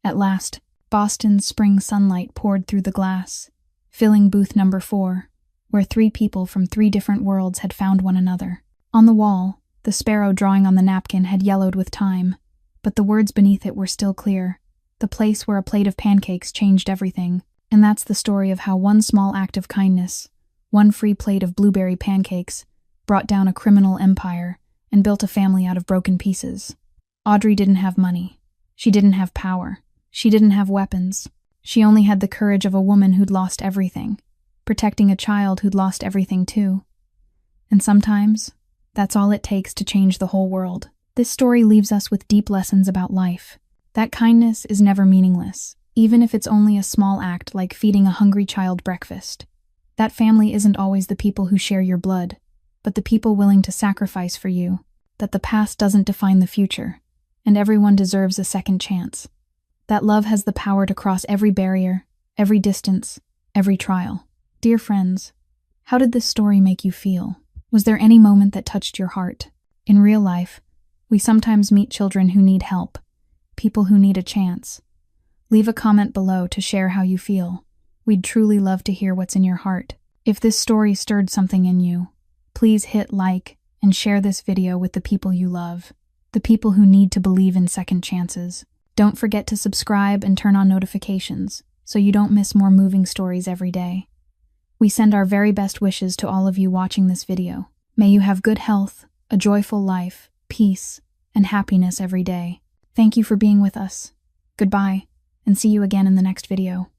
Speaker 1: At last, Boston's spring sunlight poured through the glass, filling booth number 4, where 3 people from 3 different worlds had found one another. On the wall, the sparrow drawing on the napkin had yellowed with time, but the words beneath it were still clear. The place where a plate of pancakes changed everything, and that's the story of how one small act of kindness, one free plate of blueberry pancakes, brought down a criminal empire and built a family out of broken pieces. Audrey didn't have money. She didn't have power. She didn't have weapons. She only had the courage of a woman who'd lost everything, protecting a child who'd lost everything too. And sometimes, that's all it takes to change the whole world. This story leaves us with deep lessons about life. That kindness is never meaningless, even if it's only a small act like feeding a hungry child breakfast. That family isn't always the people who share your blood, but the people willing to sacrifice for you. That the past doesn't define the future, and everyone deserves a second chance. That love has the power to cross every barrier, every distance, every trial. Dear friends, how did this story make you feel? Was there any moment that touched your heart? In real life, we sometimes meet children who need help, people who need a chance. Leave a comment below to share how you feel. We'd truly love to hear what's in your heart. If this story stirred something in you, please hit like and share this video with the people you love, the people who need to believe in second chances. Don't forget to subscribe and turn on notifications so you don't miss more moving stories every day. We send our very best wishes to all of you watching this video. May you have good health, a joyful life, peace, and happiness every day. Thank you for being with us. Goodbye, and see you again in the next video.